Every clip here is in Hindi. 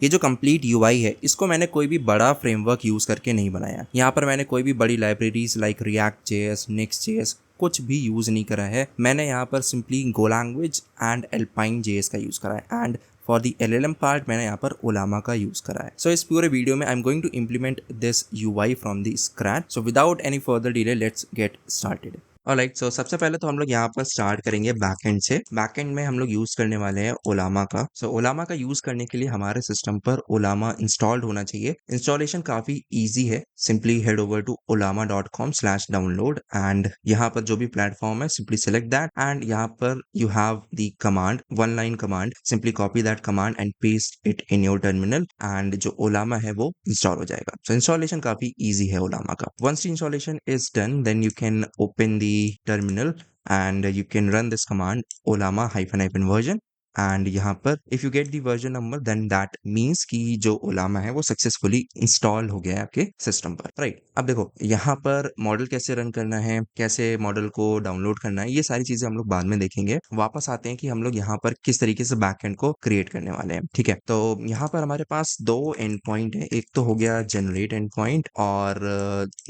ये जो कंप्लीट यूआई है इसको मैंने कोई भी बड़ा फ्रेमवर्क यूज करके नहीं बनाया। यहाँ पर मैंने कोई भी बड़ी libraries like react JS, next JS कुछ भी यूज नहीं करा है। मैंने यहाँ पर simply go language and alpine JS का यूज करा है and for the LLM part मैंने यहाँ पर ओलामा का यूज करा है। सो इस पूरे वीडियो में I am going to implement this UI from the scratch. So without any further delay let's get started. Alright, so सबसे पहले तो हम लोग यहाँ पर स्टार्ट करेंगे बैकएंड से। बैकएंड में हम लोग यूज करने वाले हैं ओलामा का। सो ओलामा का यूज करने के लिए हमारे सिस्टम पर ओलामा इंस्टॉल्ड होना चाहिए। इंस्टॉलेशन काफी इजी है। Simply head over to olama.com/download and यहाँ पर जो भी प्लेटफॉर्म है सिंपली सेलेक्ट दैट एंड यहाँ पर you have the command, one line command. Simply copy that command and paste it in your terminal and जो ओलामा है वो इंस्टॉल हो जाएगा। सो इंस्टॉलेशन काफी इजी है ओलामा का। Once the installation is done then you can open the terminal and you can run this command olama -- version and यहाँ पर if you get the version number then that means कि जो ओलामा है वो सक्सेसफुली इंस्टॉल हो गया है आपके सिस्टम पर। राइट, अब देखो यहाँ पर मॉडल कैसे रन करना है, कैसे मॉडल को डाउनलोड करना है, ये सारी चीजें हम लोग बाद में देखेंगे। वापस आते हैं कि हम लोग यहाँ पर किस तरीके से बैकएंड को क्रिएट करने वाले हैं। ठीक है, तो यहाँ पर हमारे पास दो एंड पॉइंट है। एक तो हो गया जनरेट एंड पॉइंट और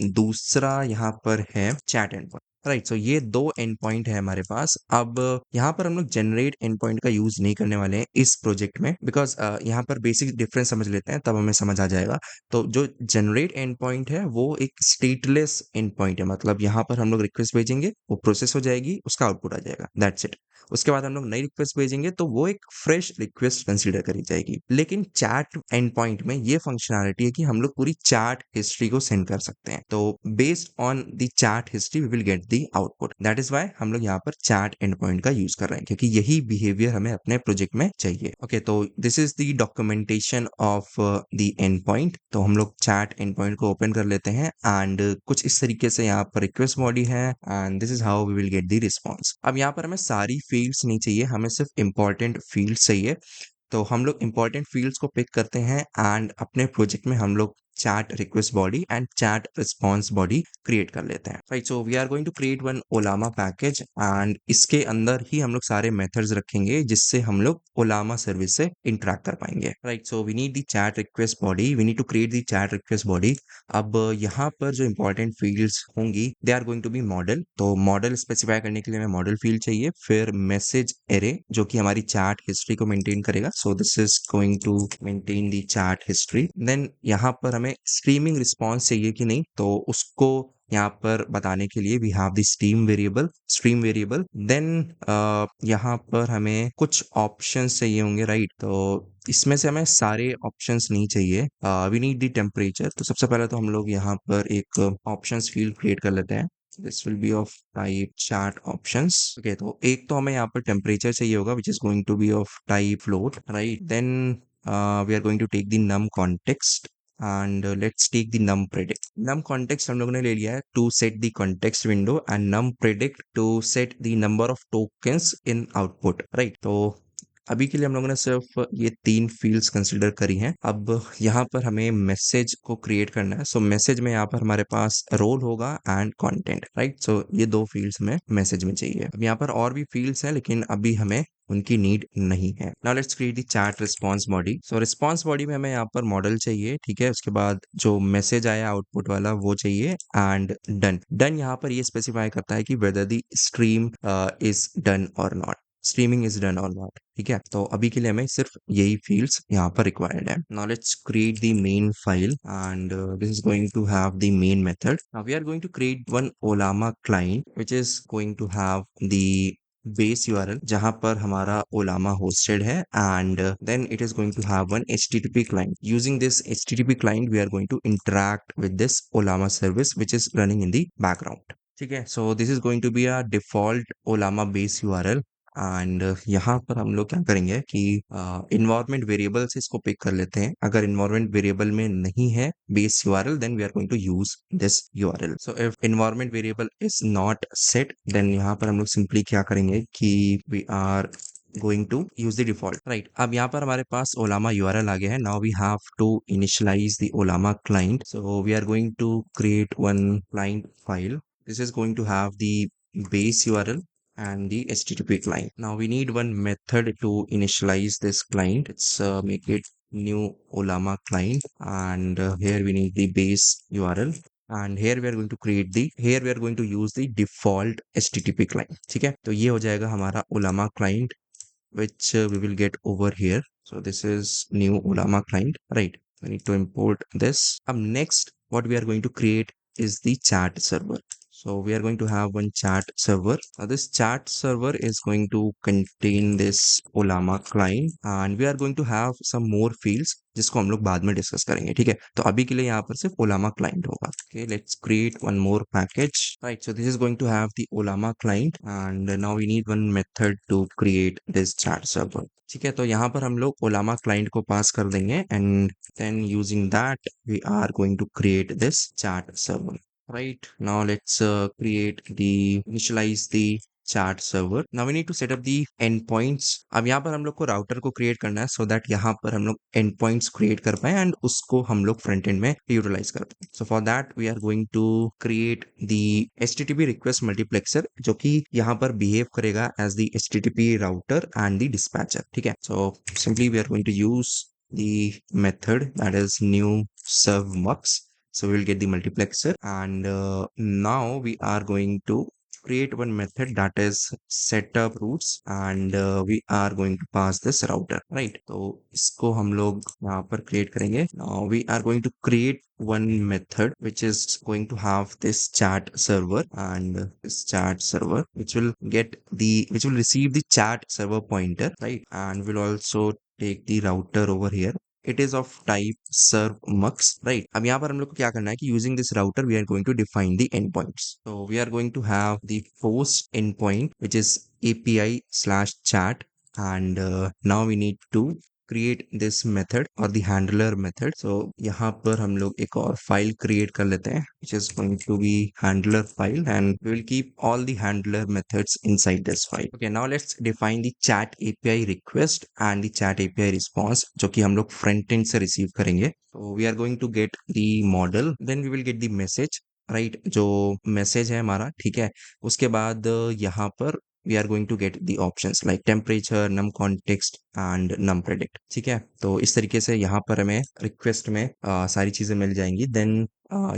दूसरा यहाँ पर है चैट एंड पॉइंट। राइट, सो ये दो एंड पॉइंट है हमारे पास। अब यहाँ पर हम लोग जनरेट एंड पॉइंट का यूज नहीं करने वाले हैं इस प्रोजेक्ट में बिकॉज यहाँ पर बेसिक डिफरेंस समझ लेते हैं तब हमें समझ आ जाएगा। तो जो जनरेट एंड पॉइंट है वो एक स्टेटलेस एंड पॉइंट है, मतलब यहाँ पर हम लोग रिक्वेस्ट भेजेंगे, वो प्रोसेस हो जाएगी, उसका आउटपुट आ जाएगा, दैट्स इट। उसके बाद हम लोग नई रिक्वेस्ट भेजेंगे तो वो एक फ्रेश रिक्वेस्ट कंसीडर करी जाएगी। लेकिन चैट एंड पॉइंट में ये फंक्शनैलिटी है कि हम लोग पूरी चैट हिस्ट्री को सेंड कर सकते हैं। तो based on the chat history we will get the output. That is why हम लोग यहाँ पर चैट एंड पॉइंट का यूज कर रहे हैं क्योंकि यही बिहेवियर हमें अपने प्रोजेक्ट में चाहिए। ओके, तो this is the documentation of the end point. तो हम लोग चैट एंड पॉइंट को ओपन कर लेते हैं एंड कुछ इस तरीके से यहाँ पर रिक्वेस्ट बॉडी है and this is how we will get the response. अब यहाँ पर हमें सारी फील्ड्स नहीं चाहिए, हमें सिर्फ इंपॉर्टेंट फील्ड्स चाहिए। तो हम लोग इंपॉर्टेंट फील्ड्स को पिक करते हैं एंड अपने प्रोजेक्ट में हम लोग chat request body and chat response body create कर लेते हैं। Right, so we are going to create one Ollama package and इसके अंदर ही हम लोग सारे मेथड्स रखेंगे जिससे हम लोग ओलामा सर्विस से इंटरेक्ट कर पाएंगे। Right, so we need the chat request body, we need to create the chat request body. अब यहाँ पर जो इंपॉर्टेंट फील्ड्स होंगी they are going to be model. तो मॉडल स्पेसिफाई करने के लिए हमें मॉडल फील्ड चाहिए, फिर मैसेज एरे जो कि हमारी चैट हिस्ट्री को मेंटेन करेगा। So this is going to maintain the chat history. Then यहाँ पर हमें स्ट्रीमिंग रिस्पॉन्स चाहिए कि नहीं, तो उसको यहाँ पर बताने के लिए we have the stream variable. Then यहाँ पर हमें कुछ ऑप्शंस चाहिए होंगे। राइट, तो इसमें से हमें सारे ऑप्शंस नहीं चाहिए। We need the temperature. तो सबसे पहले तो हम लोग यहाँ पर एक ऑप्शंस फील्ड क्रिएट कर लेते हैं। This will be of type chat options. Okay, तो एक तो हमें यहाँ पर टेम्परेचर चाहिए होगा which is going to be of type float. Right, then we are going to take the num context and let's take the num predict। num context हम लोगों ने ले लिया है to set the context window and num predict to set the number of tokens in output। right, तो अभी के लिए हम लोगों ने सिर्फ ये तीन फील्ड्स कंसिडर करी हैं। अब यहाँ पर हमें मैसेज को क्रिएट करना है। सो मैसेज में यहाँ पर हमारे पास रोल होगा एंड कंटेंट। राइट, सो ये दो फील्ड्स हमें मैसेज में चाहिए। अब यहाँ पर और भी फील्ड्स हैं लेकिन अभी हमें उनकी नीड नहीं है। Now let's create the chat response body. So response body में हमें यहाँ पर मॉडल चाहिए। ठीक है, उसके बाद जो मैसेज आया आउटपुट वाला वो चाहिए एंड डन यहाँ पर ये स्पेसिफाई करता है कि whether the stream is done और नॉट, स्ट्रीमिंग इज डन और नॉट। ठीक है, तो अभी के लिए हमें सिर्फ यही फील्ड्स यहाँ पर रिक्वायर्ड है। Now let's create the main file and this is going to have the main method. Now we are going to create one Ollama client which is going to have the base URL जहां पर हमारा ओलामा होस्टेड है and then it is going to have one HTTP client। Using this HTTP client we are going to interact with this Ollama service which is running in the background. ठीक है, so this is going to be a default Ollama base URL and यहाँ पर हम लोग क्या करेंगे कि इन्वायरमेंट वेरिएबल से इसको पिक कर लेते हैं। अगर इन्वायरमेंट वेरिएबल में नहीं है base URL then we are going to use this URL। So if environment variable is not set then यहाँ पर हम लोग सिंपली क्या करेंगे कि we are going to use the default। right, अब यहाँ पर हमारे पास ओलामा URL आ गया है। now we have to initialize the ओलामा client। so we are going to create one client file। this is going to have the base URL and the HTTP client। now we need one method to initialize this client। let's make it new Olama client, and here we need the base URL, and here we are going to create the here we are going to use the default HTTP client. ठीक है, तो ये हो जाएगा हमारा Olama client, which we will get over here. So this is new Olama client, right? We need to import this. Next, what we are going to create is the chat server. So we are going to have one chat server. Now this chat server is going to contain this Olama client, and we are going to have some more fields जिसको हम लोग बाद में डिस्कस करेंगे. ठीक है, तो अभी के लिए यहाँ पर सिर्फ Olama client होगा. Okay, let's create one more package. Right, so this is going to have the Olama client, and now we need one method to create this chat server. ठीक है, तो यहाँ पर हम लोग Olama client को पास कर देंगे, and then using that we are going to create this chat server. Right, now let's initialize the chat server. Now we need to set up the endpoints. अब यहाँ पर हम लोग को राउटर को क्रिएट करना है so that यहाँ पर हम लोग endpoints क्रिएट कर पाए and उसको हम लोग फ्रंट एंड में यूटिलाइज कर पाए. So for that we are going to create the HTTP request multiplexer जो कि यहाँ पर behave करेगा as the HTTP router and the dispatcher. ठीक है, so simply we are going to use the method that is new serve mux. So we will get the multiplexer, and now we are going to create one method that is setup routes, and we are going to pass this router, right? तो इसको हम लोग यहाँ पर create करेंगे. Now we are going to create one method which is going to have this chat server, and this chat server which will receive the chat server pointer, right? And will also take the router over here. It is of type serve mux, right? अब यहाँ पर हम लोग को क्या करना है कि using this router we are going to define the endpoints. So we are going to have the post endpoint which is API/chat, and now we need to create this method or the handler method. So यहाँ पर हम लोग एक और फाइल क्रिएट कर लेते हैं which is going to be handler file, and we will keep all the handler methods inside this file. Okay, now let's define the chat API request and the chat API response जो कि हम लोग front end से receive करेंगे. So we are going to get the model, then we will get the message, right जो मैसेज है हमारा. ठीक है, उसके बाद यहाँ पर we are going to get the options like temperature, num context and num predict. ठीक है, तो इस तरीके से यहाँ पर हमें रिक्वेस्ट में सारी चीजें मिल जाएंगी. देन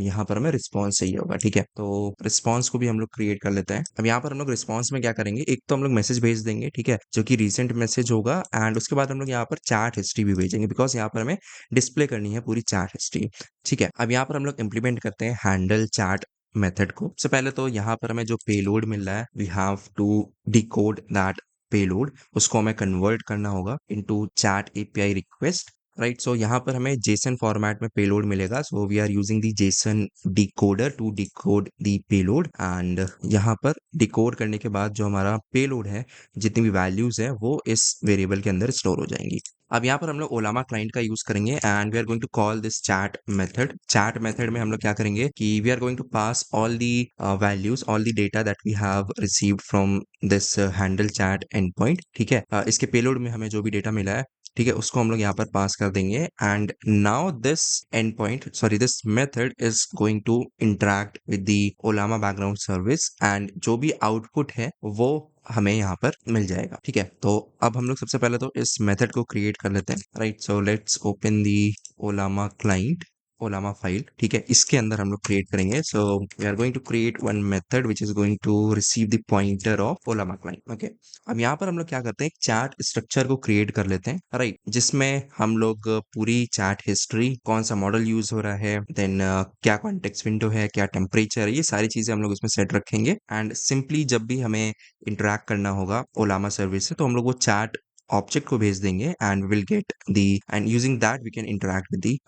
यहाँ पर हमें रिस्पॉन्स चाहिए होगा. ठीक है, तो रिस्पॉन्स को भी हम लोग क्रिएट कर लेते हैं. अब यहाँ पर हम लोग रिस्पॉन्स में क्या करेंगे, एक तो हम लोग मैसेज भेज देंगे, ठीक है, जो कि रिसेंट मैसेज होगा, एंड उसके बाद हम लोग यहाँ पर चैट हिस्ट्री भी भेजेंगे बिकॉज यहाँ पर हमें डिस्प्ले करनी है पूरी चैट हिस्ट्री. ठीक है, अब यहाँ पर हम लोग इम्प्लीमेंट करते हैं हैंडल चैट मेथड को. सबसे पहले तो यहाँ पर हमें जो पेलोड मिल रहा है we have to decode that payload, उसको हमें कन्वर्ट करना होगा into chat API request, right? So यहाँ पर हमें जेसन फॉर्मेट में पेलोड मिलेगा. So we are using the JSON decoder to decode the payload, and यहाँ पर डिकोड करने के बाद जो हमारा पेलोड है, जितनी भी वैल्यूज है वो इस वेरिएबल के अंदर स्टोर हो जाएंगी. अब यहाँ पर हम लोग ओलामा क्लाइंट का यूज करेंगे, and we are going to call this chat method. Chat method में हम लोग क्या करेंगे कि we are going to pass all the values, all the data that we have received from this handle chat endpoint. ठीक है, इसके पेलोड में हमें जो भी डेटा मिला है, ठीक है, उसको हम लोग यहाँ पर पास कर देंगे. And now this endpoint sorry this method is going to interact with the Ollama background service, and जो भी आउटपुट है वो हमें यहाँ पर मिल जाएगा. ठीक है, तो अब हम लोग सबसे पहले तो इस मेथड को क्रिएट कर लेते हैं, right? So let's open the Ollama client, Ollama file. ठीक है, इसके अंदर हम लोग क्रिएट करेंगे. So we are going to create one method which is going to receive the pointer of Ollama client. Okay, अब यहाँ पर हम लोग क्या करते हैं, चैट स्ट्रक्चर को क्रिएट कर लेते हैं, राइट? जिसमें हम लोग पूरी चैट हिस्ट्री, कौन सा मॉडल यूज हो रहा है, देन क्या कॉन्टेक्स्ट विंडो है, क्या टेम्परेचर है, ये सारी चीजें हम लोग इसमें सेट रखेंगे. एंड सिंपली जब भी हमें इंटरेक्ट करना होगा ओलामा सर्विस से, तो हम लोग वो चैट ऑब्जेक्ट को भेज देंगे, and will get the, and using that we can interact with the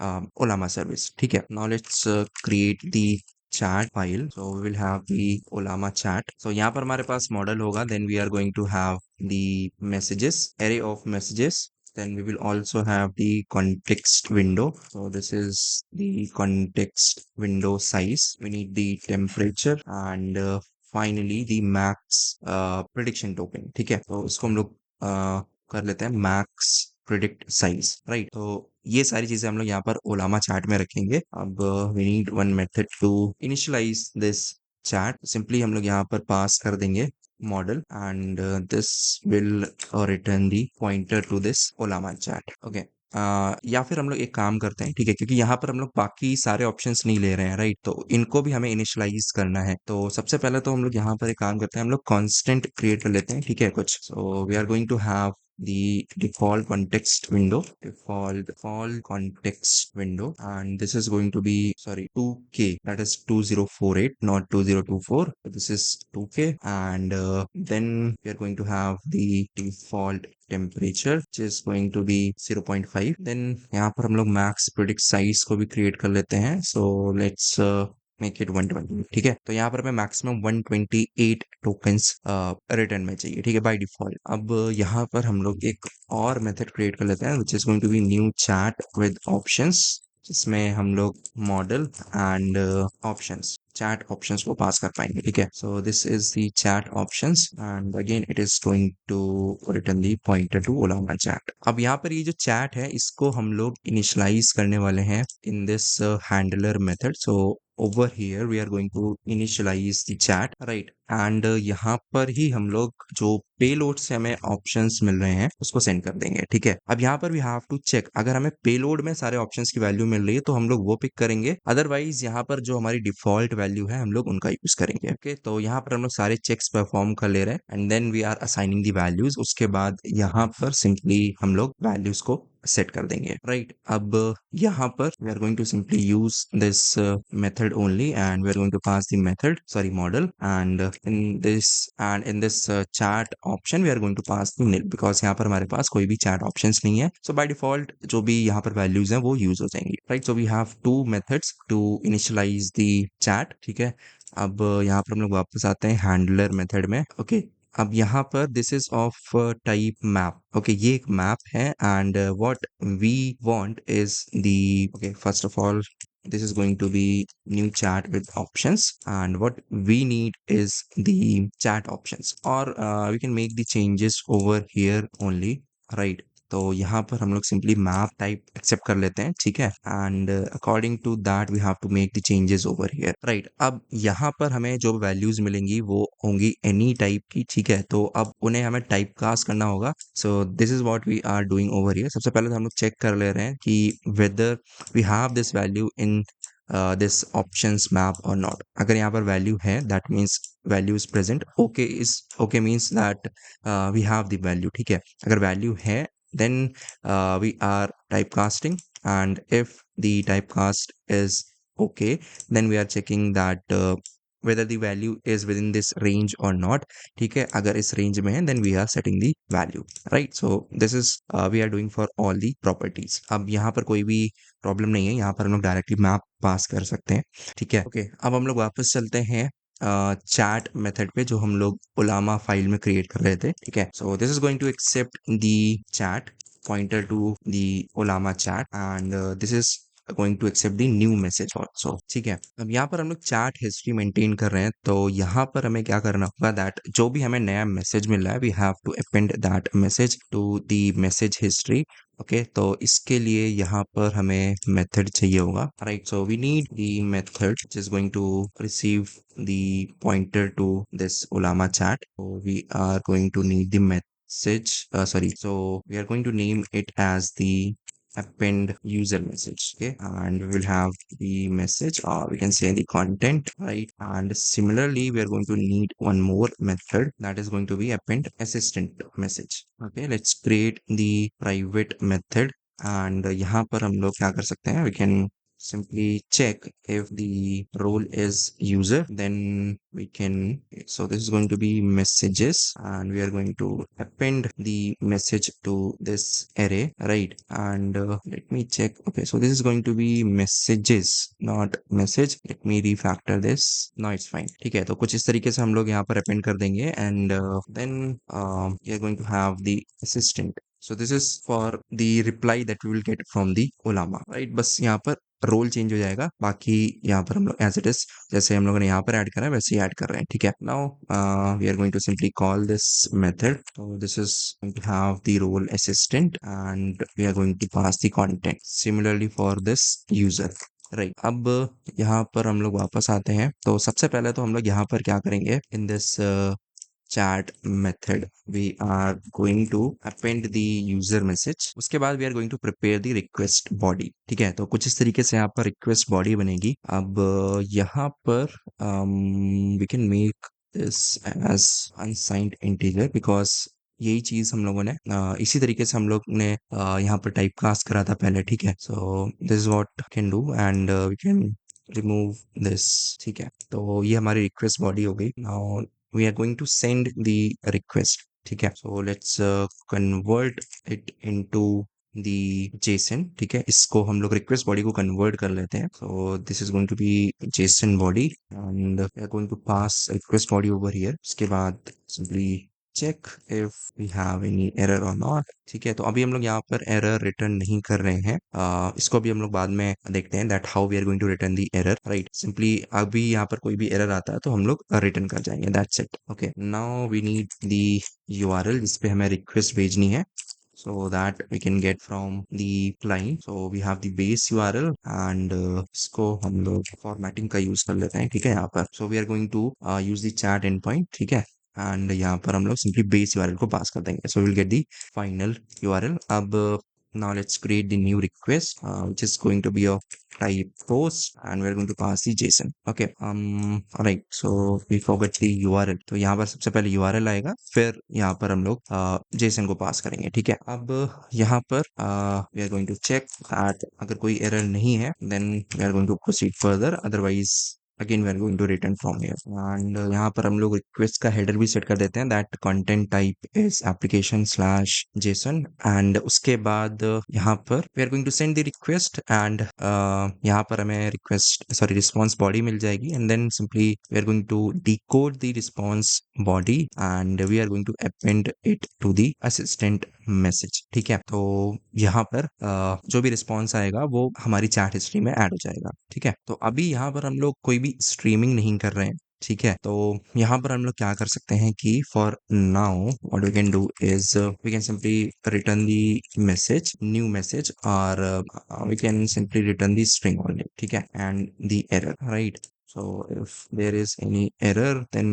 Ollama service. ठीक है, now let's create the chat file. So we will have the Olama chat. So यहाँ पर हमारे पास मॉडल होगा, then we are going to have the messages, array of messages. Then we will also have the context window. So this is the context window size. We need the temperature, and finally the max prediction token. ठीक है, तो इसको हम लोग कर लेते हैं max predict size, राइट? तो ये सारी चीजें हम लोग यहाँ पर ओलामा चैट में रखेंगे. अब we need one method to initialize this chat. Simply हम लोग यहाँ पर पास कर देंगे model, and this will return the pointer to this Ollama chat. Okay, या फिर हम लोग एक काम करते हैं, ठीक है, क्योंकि यहाँ पर हम लोग बाकी सारे ऑप्शंस नहीं ले रहे हैं, राइट, तो इनको भी हमें इनिशियलाइज करना है। तो सबसे पहले तो हम लोग यहाँ पर एक काम करते हैं, हम लोग कांस्टेंट क्रिएट कर लेते हैं, ठीक है, कुछ। So we are going to have the default context window, default context window, and this is going to be, sorry, 2k, that is 2048, not 2024. This is 2k, and then we are going to have the default temperature, which is going to be 0.5. then यहाँ पर हम लोग max predict size को भी create कर लेते हैं, so let's मेक इट 120, ठीक है। तो यहाँ पर हमें मैक्सिमम 128 टोकन्स रिटर्न में चाहिए, ठीक है, बाय डिफॉल्ट। अब यहाँ पर हम लोग एक और मेथड क्रिएट कर लेते हैं, which is going to be new chat with options, जिसमें हम लोग model and options, chat options को पास कर पाएंगे, ठीक है। So this is the chat options, and again it is going to return the pointer to Ollama chat. अब यहाँ पर ये जो चैट है, इसको हम लोग इनिशियलाइज करने वाले हैं in this handler method. So over here we are going to initialize the chat, right, and यहाँ पर ही हम लोग जो पेलोड से हमें ऑप्शंस मिल रहे हैं उसको सेंड कर देंगे, ठीक है। अब यहाँ पर वी हैव टू चेक, अगर हमें पेलोड में सारे ऑप्शंस की वैल्यू मिल रही है तो हम लोग वो पिक करेंगे, अदरवाइज यहाँ पर जो हमारी डिफॉल्ट वैल्यू है हम लोग उनका यूज करेंगे, ओके। तो यहाँ पर हम लोग सारे चेक्स परफॉर्म कर ले रहे हैं, and then we are assigning the values. उसके बाद यहाँ पर सिंपली हम लोग वैल्यूज को सेट कर देंगे, राइट। अब यहाँ पर we are going to simply use this method only, and we are going to pass the method, sorry, model, and in this chat option we are going to pass the nil, because यहाँ पर हमारे पास कोई भी चैट ऑप्शंस नहीं है। सो बाय डिफॉल्ट जो भी यहाँ पर वैल्यूज हैं वो यूज हो जाएंगी, right. So we have two methods to initialize the chat, ठीक है। अब यहाँ पर हम लोग वापस आते हैं हैंडलर मेथड में, ओके। अब यहाँ पर this is of type map, okay, ये एक मैप है, and what we want is the, okay, first of all this is going to be new chat with options, and what we need is the chat options, or we can make the changes over here only, right। तो यहाँ पर हम लोग सिंपली मैप टाइप एक्सेप्ट कर लेते हैं, ठीक है, and according to that we have to make the changes over here, right. अब यहाँ पर हमें जो वैल्यूज मिलेंगी वो होंगी एनी टाइप की, ठीक है, तो अब उन्हें हमें टाइप कास्ट करना होगा। So this is what we are doing over here. सबसे पहले तो हम लोग चेक कर ले रहे हैं कि whether we have this value in this options map or not। अगर यहाँ पर वैल्यू है that means value is present, okay is okay means that we have the value, ठीक है। अगर वैल्यू है then we are typecasting, and if the typecast is okay then we are checking that whether the value is within this range or not, ठीक है। अगर इस रेंज में है then we are setting the value, right। so this is we are doing for all the properties। अब यहाँ पर कोई भी प्रॉब्लम नहीं है, यहाँ पर हम लोग डायरेक्टली मैप पास कर सकते हैं, ठीक है, ओके। अब हम लोग वापस चलते हैं चैट मेथड पे जो हम लोग ओलामा फाइल में क्रिएट कर रहे थे, ठीक है। So this is going to accept the chat pointer to the Olama chat, and this is going to accept the new message also, ठीक है। अब यहाँ पर हम लोग चैट हिस्ट्री मेंटेन कर रहे हैं, तो यहाँ पर हमें क्या करना होगा, दैट जो भी हमें नया मैसेज मिल रहा है we have to append that message to the message history, okay. तो इसके लिए यहाँ पर हमें मेथड चाहिए होगा, right. So we need the method which is going to receive the pointer to this Olama chat, so we are going to need the message, sorry, so we are going to name it as the append user message, okay, and we will have the message, or we can say the content, right। and similarly we are going to need one more method that is going to be append assistant message, okay। let's create the private method, and यहाँ पर हम लोग क्या कर सकते हैं, we can simply check if the role is user, then we can, so this is going to be messages, and we are going to append the message to this array, right। and let me check, okay, so this is going to be messages, not message। let me refactor this, now it's fine, ठीक है। तो कुछ इस तरीके से हम लोग यहाँ पर append कर देंगे, and then we are going to have the assistant। so this is for the reply that we will get from the Olama, right। बस यहाँ पर रोल चेंज हो जाएगा, बाकी यहाँ पर हम लोग एज इट इज जैसे हम लोगों ने यहाँ पर ऐड करा है वैसे ही ऐड कर रहे हैं, ठीक है। Now we are going to simply call this method, so this is going to have the role assistant, and we are going to pass the content similarly for this user, right. अब यहाँ पर हम लोग वापस आते हैं, तो सबसे पहले तो हम लोग यहाँ पर क्या करेंगे, in this chat method we are going to append the user message. उसके बाद we are going to prepare the request body. ठीक है, तो कुछ इस तरीके से यहाँ पर request body बनेगी. अब यहाँ पर we can make this as unsigned integer because यही चीज हम लोगों ने इसी तरीके से हम लोग ने यहाँ पर टाइप कास्ट करा था पहले. ठीक है, so this is what can do and we can remove this. ठीक है, तो ये हमारी रिक्वेस्ट बॉडी हो गई. Now we are going to send the request. ठीक है, so let's convert it into the JSON. ठीक है, इसको हम लोग रिक्वेस्ट बॉडी को कन्वर्ट कर लेते हैं. So this is going to be JSON body and we are going to pass request body over here. उसके बाद simply check if we have any error और नॉट. ठीक है, तो अभी हम लोग यहाँ पर एरर रिटर्न नहीं कर रहे हैं. इसको अभी हम लोग बाद में देखते हैं that how we are going to return the error. Right, simply अभी यहाँ पर कोई भी एरर आता है तो हम लोग रिटर्न कर जाएंगे. That's it. Okay, now we need the URL जिस पे हमें रिक्वेस्ट भेजनी है, so that we can get from the client. So we have the base URL and इसको हम लोग formatting का यूज कर लेते हैं. ठीक है, यहाँ पर so we are going to use the chat endpoint. ठीक है, एंड यहाँ पर हम लोग सिंपली बेस यूआरएल को पास कर देंगे. So will get the final URL. अब now let's create the new request which is going to be of type post and we're going to pass the JSON. Okay, alright, so we forgot the URL. तो यहाँ पर सबसे पहले URL आएगा, फिर यहाँ पर हम लोग JSON को पास करेंगे. ठीक है, अब यहाँ पर we are going to check that अगर कोई एरर नहीं है then we are going to proceed further, otherwise again we are going to return from here. And यहाँ पर हम लोग रिक्वेस्ट का हेडर भी सेट कर देते हैं that content type is application slash JSON. And उसके बाद यहाँ पर we are going to send the request and यहाँ पर हमें रिस्पॉन्स बॉडी मिल जाएगी. And then simply we are going to decode the response body and we are going to append it to the assistant message. ठीक है, तो यहाँ पर जो भी रिस्पॉन्स आएगा वो हमारी चैट हिस्ट्री में ऐड हो जाएगा. ठीक है, तो अभी यहाँ पर हम लोग कोई भी स्ट्रीमिंग नहीं कर रहे हैं. ठीक है, तो यहाँ पर हम लोग क्या कर सकते हैं कि for now what we can do is we can simply return the message, new message, और we can simply return the string only. ठीक है, and the error. Right, so if there is any error then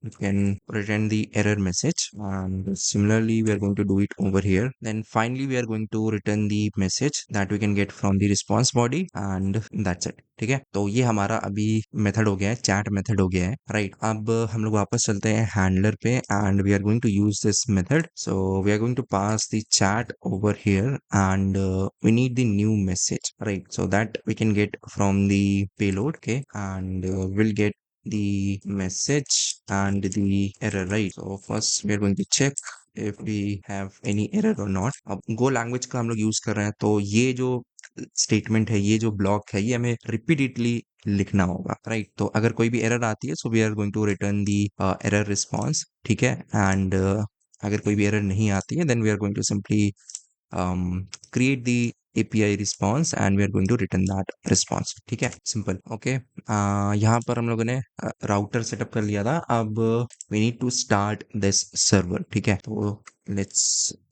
you can return the error message, and similarly we are going to do it over here. Then finally we are going to return the message that we can get from the response body and that's it. ठीक है, तो ये हमारा अभी मेथड हो गया है, चैट मेथड हो गया है. राइट, अब हम लोग वापस चलते हैं हैंडलर पे and we are going to use this method. So we are going to pass the chat over here and we need the new message, right, so that we can get from the payload. Okay, and we'll get the message and the error. Right, so first we are going to check if we have any error or not. अब गो लैंग्वेज का हम लोग यूज कर रहे हैं तो ये जो स्टेटमेंट है, ये जो ब्लॉक है, ये हमें रिपीटेडली लिखना होगा. राइट, तो अगर कोई भी एरर आती है so we are going to return the error response. ठीक है, एंड अगर कोई भी एरर नहीं आती है then we are going to simply create the API response and we are going to return that response. ठीक है, सिंपल. ओके, यहाँ पर हम लोगों ने राउटर सेटअप कर लिया था. अब we need to start this server. ठीक है, तो let's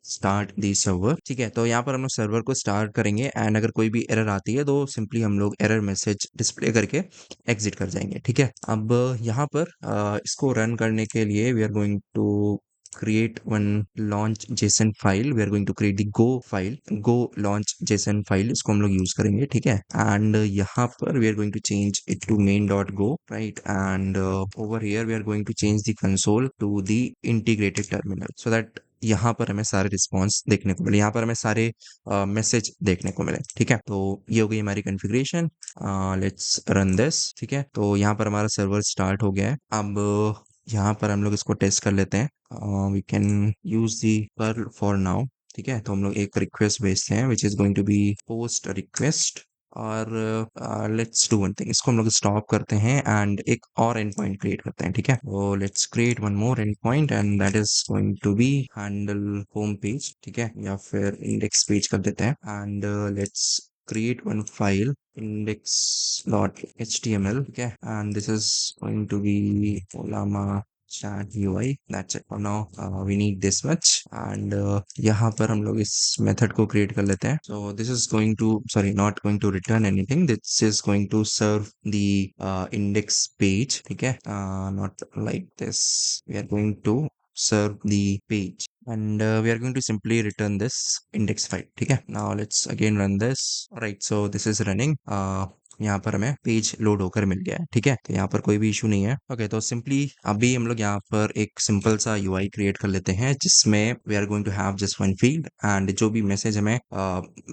start the server. ठीक है, तो यहाँ पर हम लोग सर्वर को स्टार्ट करेंगे एंड अगर कोई भी एरर आती है तो सिंपली हम लोग एरर मैसेज डिस्प्ले करके एग्जिट कर जाएंगे. ठीक है, अब यहाँ पर इसको रन करने के लिए we are going to create one launch json file. We are going to create the go launch json file. इसको हम लोग यूज करेंगे. ठीक है, एंड यहाँ पर we are going to change it to main.go. right, and over here we are going to change the console to the integrated terminal so that यहाँ पर हमें सारे रिस्पॉन्स देखने को मिले, यहाँ पर हमें सारे मैसेज देखने को मिले. ठीक है, तो ये हो गई हमारी कॉन्फ़िगरेशन. Let's run this. ठीक है, तो यहाँ पर हमारा सर्वर स्टार्ट हो गया है. अब यहाँ पर हम लोग इसको टेस्ट कर लेते हैं. We can use the curl for now. ठीक है, तो हम लोग एक रिक्वेस्ट भेजते हैं which is going to be post request, और लेट्स डू वन थिंग, इसको हम लोग स्टॉप करते हैं एंड एक और एंड पॉइंट क्रिएट करते हैं. ठीक है, तो let's create one more endpoint and that is going to be handle home page. ठीक है, या फिर इंडेक्स पेज कर देते हैं and let's create one file index.html. okay, and this is going to be olama chat UI, that's it for now. We need this much and यहाँ पर हम लोग इस मेथड को क्रिएट कर लेते हैं. So this is going to, sorry, not going to return anything. This is going to serve the index page. ठीक है, not like this. We are going to serve the page and we are going to simply return this index file. ठीक है, now let's again run this. Right, so this is running. यहाँ पर हमें पेज लोड होकर मिल गया है. ठीक है, तो यहाँ पर कोई भी इशू नहीं है. ओके, तो सिंपली अभी हम लोग यहाँ पर एक सिंपल सा यूआई क्रिएट कर लेते हैं जिसमें we are going to have just one field and जो भी मैसेज हमें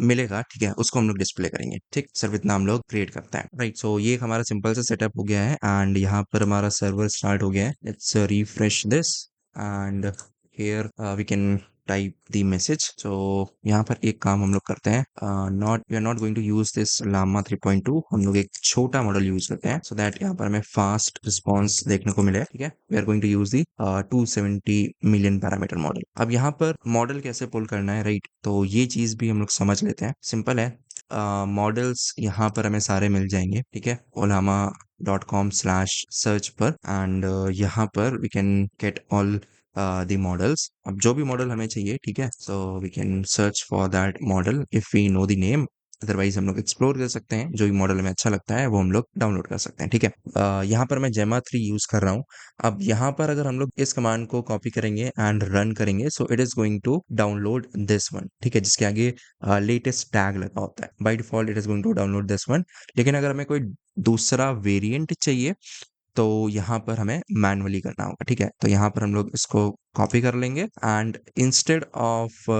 मिलेगा, ठीक है, उसको हम लोग डिस्प्ले करेंगे. ठीक, सिर्फ इतना हम लोग क्रिएट करते हैं. राइट, सो ये एक हमारा सिंपल सा सेटअप हो गया है एंड यहाँ पर हमारा सर्वर स्टार्ट हो गया है. Let's refresh this and here we can type the message. So यहाँ पर एक काम हम लोग करते हैं, we are not going to use this llama 3.2. हम लोग एक छोटा मॉडल यूज करते हैं so that यहाँ पर हमें फास्ट रिस्पॉन्स देखने को मिले. ठीक है, we are going to use the 270 million parameter model. अब यहाँ पर मॉडल कैसे पुल करना है, राइट, तो ये चीज भी हम लोग समझ लेते हैं. सिंपल है, मॉडल्स यहाँ पर हमें सारे मिल जाएंगे. ठीक है, olama.com/search पर एंड यहाँ पर we can get all the models. अब जो भी मॉडल हमें चाहिए, ठीक है, so we can search for that model if we know the name. Otherwise हम लोग एक्सप्लोर कर सकते हैं, जो भी मॉडल हमें अच्छा लगता है वो हम लोग डाउनलोड कर सकते हैं. ठीक है, यहाँ पर मैं जेमा 3 यूज कर रहा हूँ. अब यहाँ पर अगर हम लोग इस कमांड को कॉपी करेंगे एंड रन करेंगे so it is going to download this one. ठीक है, जिसके आगे लेटेस्ट टैग लगा होता है. By default it is going to download this one. लेकिन अगर हमें कोई दूसरा वेरिएंट चाहिए तो यहाँ पर हमें मैनुअली करना होगा. ठीक है, तो यहाँ पर हम लोग इसको कॉपी कर लेंगे and instead of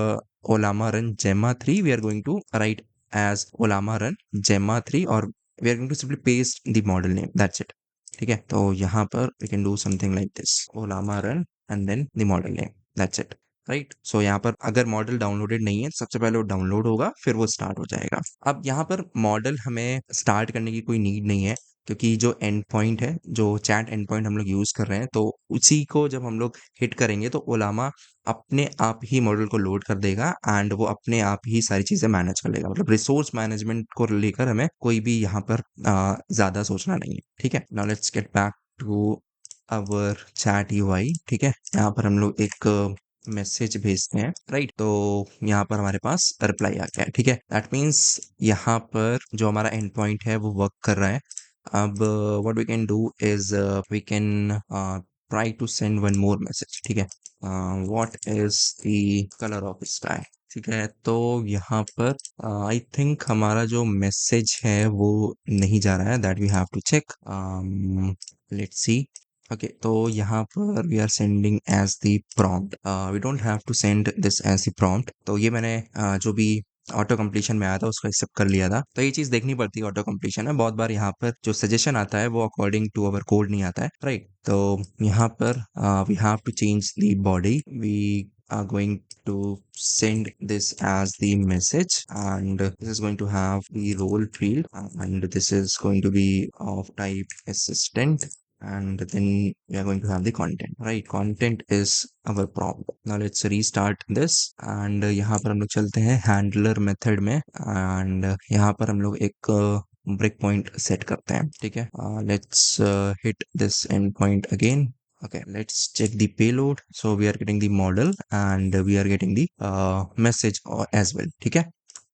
Ollama run Gemma 3 we are going to write as Ollama run Gemma 3 और we are going to simply paste the model name, that's it. ठीक है, तो यहाँ पर we can do something like this, Ollama run and then the model name, that's it. Right, so यहाँ पर अगर मॉडल डाउनलोडेड नहीं है, सबसे पहले वो डाउनलोड होगा फिर वो स्टार्ट हो जाएगा. अब यहाँ पर मॉडल हमें स्टार्ट करने की कोई नीड नहीं है क्योंकि जो एंड पॉइंट है, जो चैट एंड पॉइंट हम लोग यूज कर रहे हैं, तो उसी को जब हम लोग हिट करेंगे तो ओलामा अपने आप ही मॉडल को लोड कर देगा एंड वो अपने आप ही सारी चीजें मैनेज कर लेगा. मतलब रिसोर्स मैनेजमेंट को लेकर हमें कोई भी यहाँ पर ज्यादा सोचना नहीं है. ठीक है, now let's get back to our chat UI. ठीक है, यहाँ पर हम लोग एक मैसेज भेजते हैं. राइट, तो यहाँ पर हमारे पास रिप्लाई आ गया है. ठीक है, दैट मीन्स यहाँ पर जो हमारा एंड पॉइंट है वो वर्क कर रहा है. अब what we can do is we can try to send one more message. ठीक है, what is the color of sky. ठीक है, तो यहाँ पर आई थिंक हमारा जो मैसेज है वो नहीं जा रहा है, that we have to check. Let's see. Okay, तो यहाँ पर we are sending as the prompt. We don't have to send this as the prompt. तो ये मैंने जो भी ऑटो कंप्लीशन में आया था उसको एक्सेप्ट कर लिया था. तो ये चीज देखनी पड़ती है ऑटो कंप्लीशन में. बहुत बार यहाँ पर जो सजेशन आता है वो अकॉर्डिंग टू अवर कोड नहीं आता है. राइट, तो यहाँ पर we have to change the body. We are going to send this as the message and this is going to have the role field and this is going to be of type assistant and then we are going to have the content. Right, content is our prompt. Now let's restart this and यहाँ पर हम लोग चलते हैं handler method में and यहाँ पर हम लोग एक break point set करते हैं. ठीक है, let's hit this end point again. Okay, let's check the payload. So we are getting the model and we are getting the message as well. ठीक है,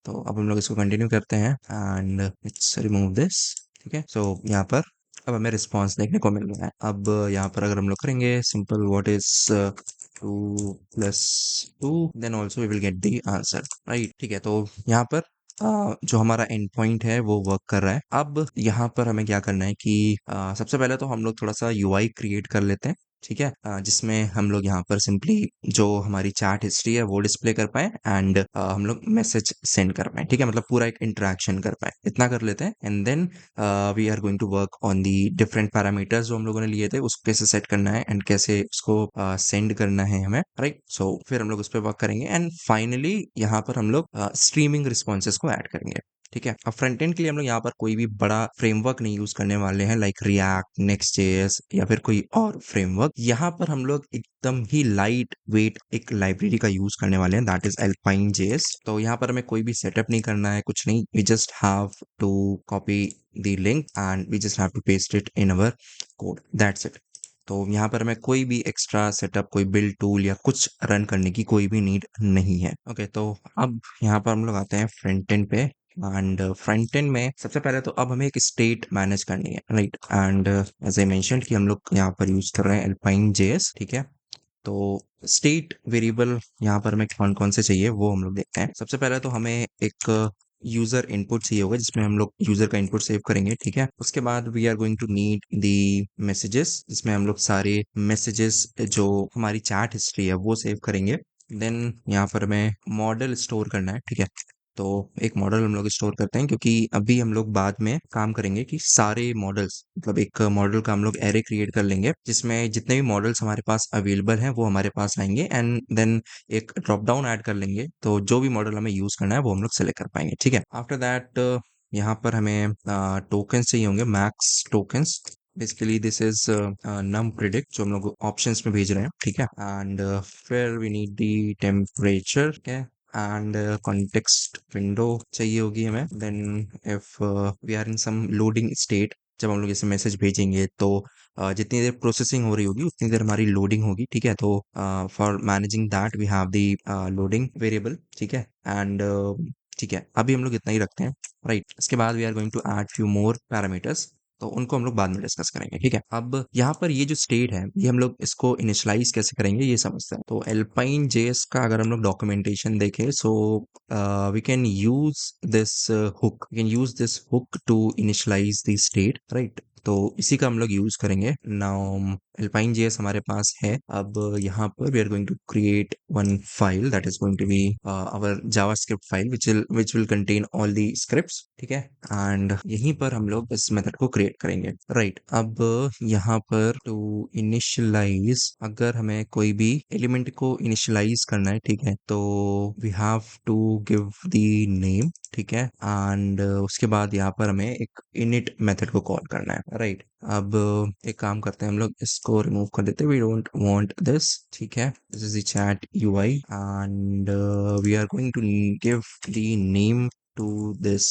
तो अब हम लोग इसको कंटिन्यू करते हैं एंड लेट्स रिमूव दिस. ठीक है, सो यहाँ पर अब हमें रिस्पॉन्स देखने को मिल रहा है. अब यहाँ पर अगर हम लोग करेंगे simple what is 2 + 2 then also we will get the answer. Right, ठीक है, तो यहाँ पर जो हमारा एंड पॉइंट है वो वर्क कर रहा है. अब यहाँ पर हमें क्या करना है कि सबसे पहले तो हम लोग थोड़ा सा यूआई क्रिएट कर लेते हैं. ठीक है, जिसमें हम लोग यहाँ पर सिंपली जो हमारी चैट हिस्ट्री है वो डिस्प्ले कर पाए एंड हम लोग मैसेज सेंड कर पाए. ठीक है, मतलब पूरा एक इंटरेक्शन कर पाए, इतना कर लेते हैं and then we are going to work on the different parameters जो हम लोगों ने लिए थे, उसको कैसे सेट करना है एंड कैसे उसको सेंड करना है हमें. राइट, सो फिर हम लोग उस पर वर्क करेंगे एंड फाइनली यहाँ पर हम लोग स्ट्रीमिंग रिस्पॉन्सेज को ऐड करेंगे. ठीक है, अब फ्रंट एंड के लिए हम लोग यहाँ पर कोई भी बड़ा फ्रेमवर्क नहीं यूज करने वाले हैं लाइक रिएक्ट, नेक्स्ट जेएस या फिर कोई और फ्रेमवर्क. यहाँ पर हम लोग एकदम ही लाइट वेट एक लाइब्रेरी का यूज करने वाले हैं, दैट इज अल्पाइन जेएस. तो यहाँ पर हमें कोई भी सेटअप नहीं करना है, कुछ नहीं. We just have to copy the link and we just have to paste it in our code, that's it. तो यहाँ पर हमें कोई भी एक्स्ट्रा सेटअप, कोई बिल्ड टूल या कुछ रन करने की कोई भी नीड नहीं है। ओके, तो अब यहाँ पर हम लोग आते हैं फ्रंट एंड पे। एंड फ्रंट एंड में सबसे पहले तो अब हमें एक स्टेट मैनेज करनी है, right. And as I mention कि हम लोग यहाँ पर यूज कर रहे हैं अल्पाइन जेएस, ठीक है। तो स्टेट वेरिएबल यहाँ पर हमें कौन कौन से चाहिए वो हम लोग देखते हैं। सबसे पहले तो हमें एक यूजर इनपुट चाहिए होगा जिसमें हम लोग यूजर का इनपुट सेव करेंगे, ठीक है। उसके बाद we are going to need the messages, जिसमें हम लोग सारे मैसेजेस जो हमारी चैट हिस्ट्री है वो सेव करेंगे। देन यहाँ पर हमें मॉडल स्टोर करना है, ठीक है। तो एक मॉडल हम लोग स्टोर करते हैं क्योंकि अभी हम लोग बाद में काम करेंगे कि सारे मॉडल्स, मतलब एक मॉडल का हम लोग एरे क्रिएट कर लेंगे जिसमें जितने भी मॉडल्स हमारे पास अवेलेबल हैं वो हमारे पास आएंगे। एंड देन एक ड्रॉप डाउन ऐड कर लेंगे, तो जो भी मॉडल हमें यूज करना है वो हम लोग सेलेक्ट कर पाएंगे, ठीक है। आफ्टर दैट यहाँ पर हमें टोकन्स चाहिए होंगे, max tokens. Basically this is num predict जो हम लोग ऑप्शंस में भेज रहे हैं, ठीक है। एंड फिर वी नीड दी टेम्परेचर, ठीक है। एंड कॉन्टेक्स्ट विंडो चाहिए होगी हमें। Then if we are in some loading state, जब हम लोग ऐसे मैसेज भेजेंगे तो जितनी देर प्रोसेसिंग हो रही होगी उतनी देर हमारी लोडिंग होगी, ठीक है। तो for managing that we have the loading variable, ठीक है। एंड ठीक है, अभी हम लोग इतना ही रखते हैं, राइट। इसके बाद we are going to add few more parameters, तो उनको हम लोग बाद में डिस्कस करेंगे, ठीक है। अब यहाँ पर ये जो स्टेट है ये हम लोग इसको इनिशियलाइज कैसे करेंगे ये समझते हैं। तो एल्पाइन जेएस का अगर हम लोग डॉक्यूमेंटेशन देखें, so we can use this hook, we can use this hook to initialize the state, right. तो इसी का हम लोग यूज करेंगे। नाउ एल्पाइन जेएस हमारे पास है। अब यहाँ पर we are going to create one file that is going to be our JavaScript file which will contain all the scripts, ठीक है। एंड यहीं पर हम लोग इस मेथड को क्रिएट करेंगे, राइट। अब यहाँ पर टू इनिशियलाइज, अगर हमें कोई भी एलिमेंट को इनिशियलाइज करना है, ठीक है, तो we have to give the name, ठीक है। एंड उसके बाद यहाँ पर हमें एक इनिट मेथड को कॉल करना है, राइट। अब एक काम करते हैं, हम लोग इसको रिमूव कर देते हैं, वी डोंट वांट दिस, ठीक है। This is the chat UI and we are going to give the name to this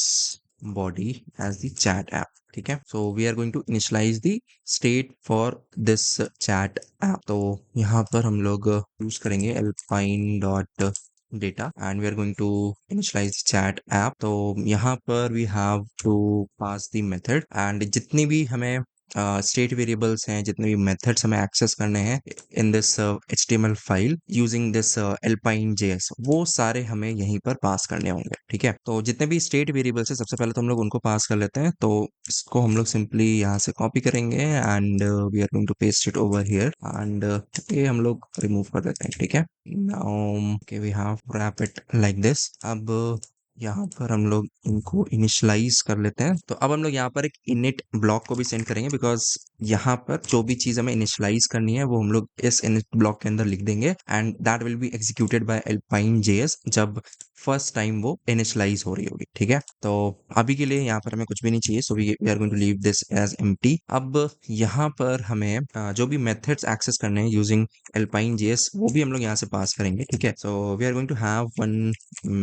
body as the chat app, ठीक है। so we are going to initialize the state for this chat app। तो यहाँ पर हम लोग यूज करेंगे alpine dot data and we are going to initialize the chat app। तो यहाँ पर we have to pass the method and जितनी भी हमें स्टेट वेरिएबल्स हैं, जितने भी मेथड्स हमें एक्सेस करने हैं in this HTML file using this alpine JS, वो सारे हमें यहीं पर पास करने होंगे, ठीक है। तो जितने भी स्टेट वेरिएबल्स हैं सबसे पहले तो हम लोग उनको पास कर लेते हैं। तो इसको हम लोग सिंपली यहाँ से कॉपी करेंगे and we are going to paste it over here and ये हम लोग रिमूव कर देते हैं, ठीक है। Now okay we have wrap it like this. अब यहाँ पर हम लोग इनको इनिशियलाइज कर लेते हैं। तो अब हम लोग यहाँ पर एक इनिट ब्लॉक को भी सेंड करेंगे बिकॉज यहाँ पर जो भी चीज हमें इनिशियलाइज करनी है वो हम लोग इस इनिट ब्लॉक के अंदर लिख देंगे and that will be executed by alpine JS जब फर्स्ट टाइम वो इनिशियलाइज हो रही होगी, ठीक है। तो अभी के लिए यहाँ पर हमें कुछ भी नहीं चाहिए, so we are going to leave this as empty. अब यहाँ पर हमें जो भी मेथड्स एक्सेस करने हैं यूजिंग एल्पाइन जेएस वो भी हम लोग यहाँ से पास करेंगे, ठीक है। So we are going to have one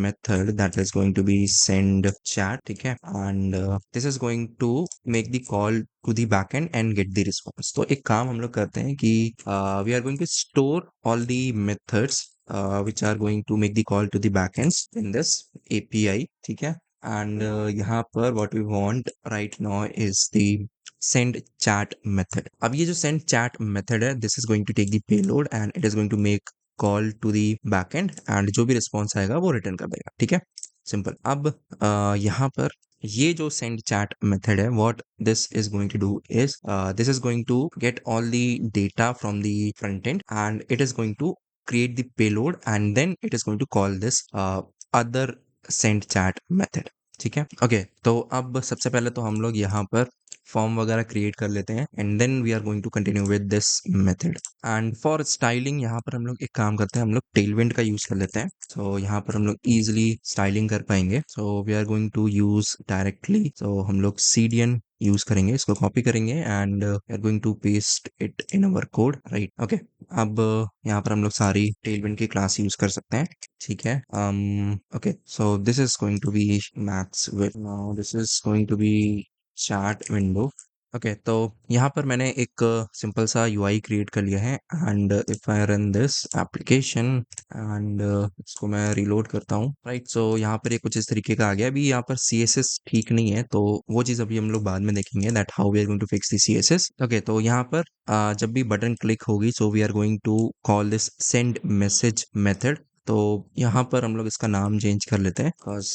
method that is going to be send chat, ठीक है। and this is going to make the call to the backend and get the response। तो एक काम हम लोग करते हैं कि we are going to store all the methods which are going to make the call to the backends in this API, ठीक है। and यहाँ पर what we want right now is the send chat method। अब ये जो send chat method है, this is going to take the payload and it is going to make call to the backend and जो भी रिस्पॉन्स आएगा वो रिटर्न कर देगा, ठीक है। सिंपल। अब यहाँ पर ये जो सेंड चैट मेथड है, what this is going to do is this is going to get all the data from the front end and it is going to create the payload and then it is going to call this other send chat method, ठीक है। ओके, तो अब सबसे पहले तो हम लोग यहाँ पर फॉर्म वगैरह क्रिएट कर लेते हैं and then we are going to continue with this method. And for styling यहाँ पर हम लोग एक काम करते हैं, हम लोग टेलविंड का यूज कर लेते हैं। सो यहाँ पर हम लोग इजिली स्टाइलिंग कर पाएंगे। So we are going to use directly, so हम लोग सीडियन यूज करेंगे, इसको कॉपी करेंगे and we are going to paste it in our code, right. Okay, अब यहाँ पर हम लोग सारी टेलविंड की क्लास यूज कर सकते हैं, ठीक है। Okay, so this is going to be max width, now this is going to be chat window okay, तो यहाँ पर मैंने एक सिंपल सा यूआई क्रिएट कर लिया है and if I run this application and इसको मैं रिलोड करता हूँ, राइट। सो यहाँ पर ये कुछ इस तरीके का आ गया। अभी यहाँ पर सीएसएस ठीक नहीं है, तो वो चीज़ अभी हम लोग बाद में देखेंगे, that how we are going to fix the CSS. Okay, तो यहाँ पर जब भी बटन क्लिक होगी, so we are going to call this send message method. तो यहाँ पर हम लोग इसका नाम चेंज कर लेते हैं, because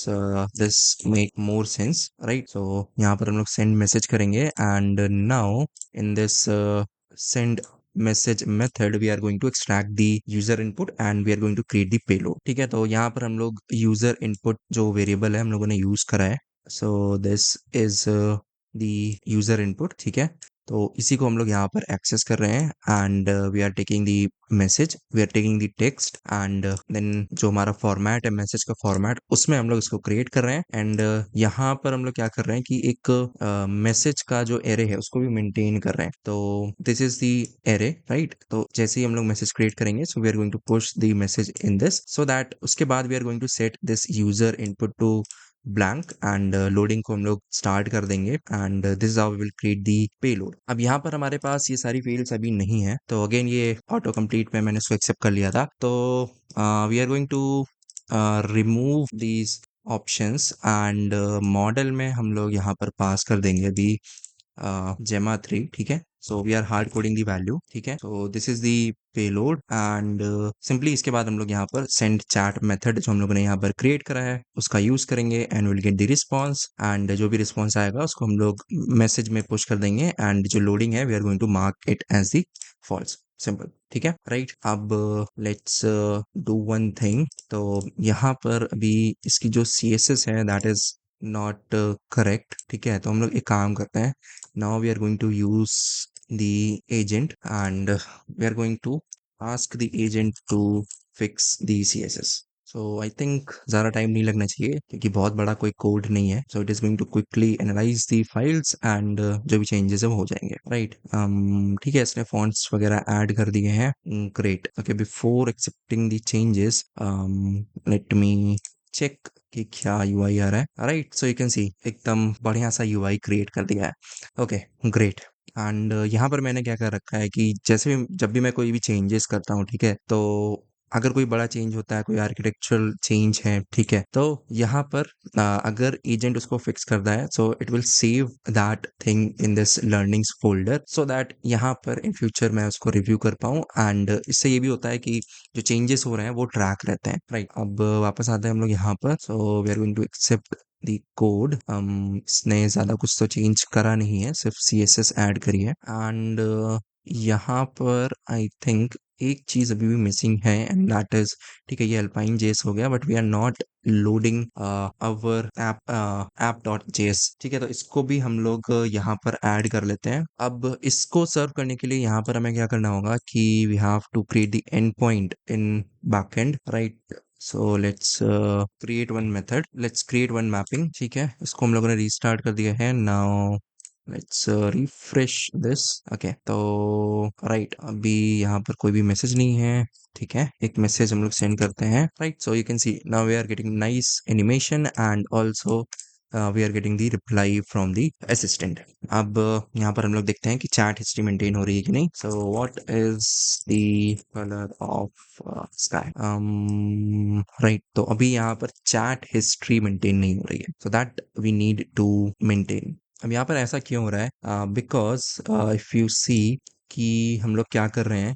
this make more sense, right. So यहाँ पर हम लोग सेंड मैसेज करेंगे and now in this send message method we are going to extract the user input and we are going to create the payload. ठीक है, तो यहाँ पर हम लोग यूजर इनपुट जो वेरिएबल है हम लोगों ने यूज करा है, so this is the user input. ठीक है, तो इसी को हम लोग यहाँ पर एक्सेस कर रहे हैं and we are taking the message, we are taking the text and then जो हमारा फॉर्मेट है मैसेज का फॉर्मेट, उसमें हम लोग इसको क्रिएट कर रहे हैं एंड यहाँ पर हम लोग क्या कर रहे हैं कि एक मैसेज का जो एरे है उसको भी मेंटेन कर रहे हैं। तो this is the array, right. तो जैसे ही हम लोग मैसेज क्रिएट करेंगे, so we are going to push the message in this, so that उसके बाद we are going to set this user input to blank and loading को हम लोग स्टार्ट कर देंगे and this is how we will create the payload. अब यहाँ पर हमारे पास ये सारी फील्ड्स अभी नहीं है, तो अगेन ये ऑटो कंप्लीट में मैंने इसको एक्सेप्ट कर लिया था। तो we are going to remove these options and model में हम लोग यहाँ पर पास कर देंगे अभी जेमा 3। ठीक है, so we are hard coding the value. ठीक है, so this is the payload and simply इसके बाद हम लोग यहाँ पर सेंड चैट मेथड जो हम लोगों ने यहाँ पर क्रिएट करा है उसका यूज करेंगे and will get the response and जो भी रिस्पॉन्स आएगा उसको हम लोग मैसेज में पुश कर देंगे एंड जो लोडिंग है we are going to mark it as the false. Simple, ठीक है, राइट। अब लेट्स डू वन थिंग। तो यहाँ पर अभी इसकी जो CSS है दैट इज नॉट करेक्ट। ठीक है, तो हम लोग एक काम करते हैं, now we are going to use the agent and we are going to ask the agent to fix the CSS. So I think ज़्यादा टाइम नहीं लगना चाहिए क्योंकि बहुत बड़ा कोई कोड नहीं है। So it is going to quickly analyze the files and जो भी changes है वो हो जाएंगे, right? ठीक है, इसने fonts वगैरह ऐड कर दिए हैं। Great. Okay, before accepting the changes, let me check कि क्या यूआई आ रहा है, right. So you can see एकदम बढ़िया सा यूआई क्रिएट कर दिया है। Okay, great. एंड यहाँ पर मैंने क्या कर रखा है कि जैसे भी जब भी मैं कोई भी चेंजेस करता हूँ, ठीक है, तो अगर कोई बड़ा चेंज होता है, कोई आर्किटेक्चरल चेंज है, ठीक है, तो यहाँ पर अगर एजेंट उसको फिक्स करता है, सो it will save that thing in this learnings folder so that यहाँ पर इन फ्यूचर मैं उसको रिव्यू कर पाऊँ एंड इससे ये भी होता है कि जो चेंजेस हो रहे हैं वो ट्रैक रहते हैं, राइट। अब वापस आते हैं हम लोग यहाँ पर। So we are going to accept the code. इसने ज़्यादा कुछ तो चेंज करा नहीं है, सिर्फ CSS ऐड करी है एंड यहाँ पर आई थिंक एक चीज अभी भी मिसिंग है एंड दैट इज, ठीक है, ये अल्पाइन जेएस हो गया but we are not loading our app dot JS. ठीक है, तो इसको भी हम लोग यहाँ पर ऐड कर लेते हैं। अब इसको सर्व करने के लिए यहाँ पर हमें क्या करना होगा कि we have to create the end point in backend, right. So let's create one method, let's create one mapping. ठीक है, इसको हम लोगों ने रीस्टार्ट कर दिया है। Now let's refresh this. Okay, तो राइट, अभी यहाँ पर कोई भी मैसेज नहीं है। ठीक है, एक मैसेज हम लोग सेंड करते हैं, right. So you can see now we are getting nice animation and also we are getting the reply from the assistant. अब यहाँ पर हम लोग देखते हैं कि चैट हिस्ट्री मेंटेन हो रही है कि नहीं। So what is the colour of sky, right. तो अभी यहाँ पर चैट हिस्ट्री मेंटेन नहीं हो रही है, so that we need to maintain. अब यहाँ पर ऐसा क्यों हो रहा है? बिकॉज इफ यू सी कि हम लोग क्या कर रहे हैं,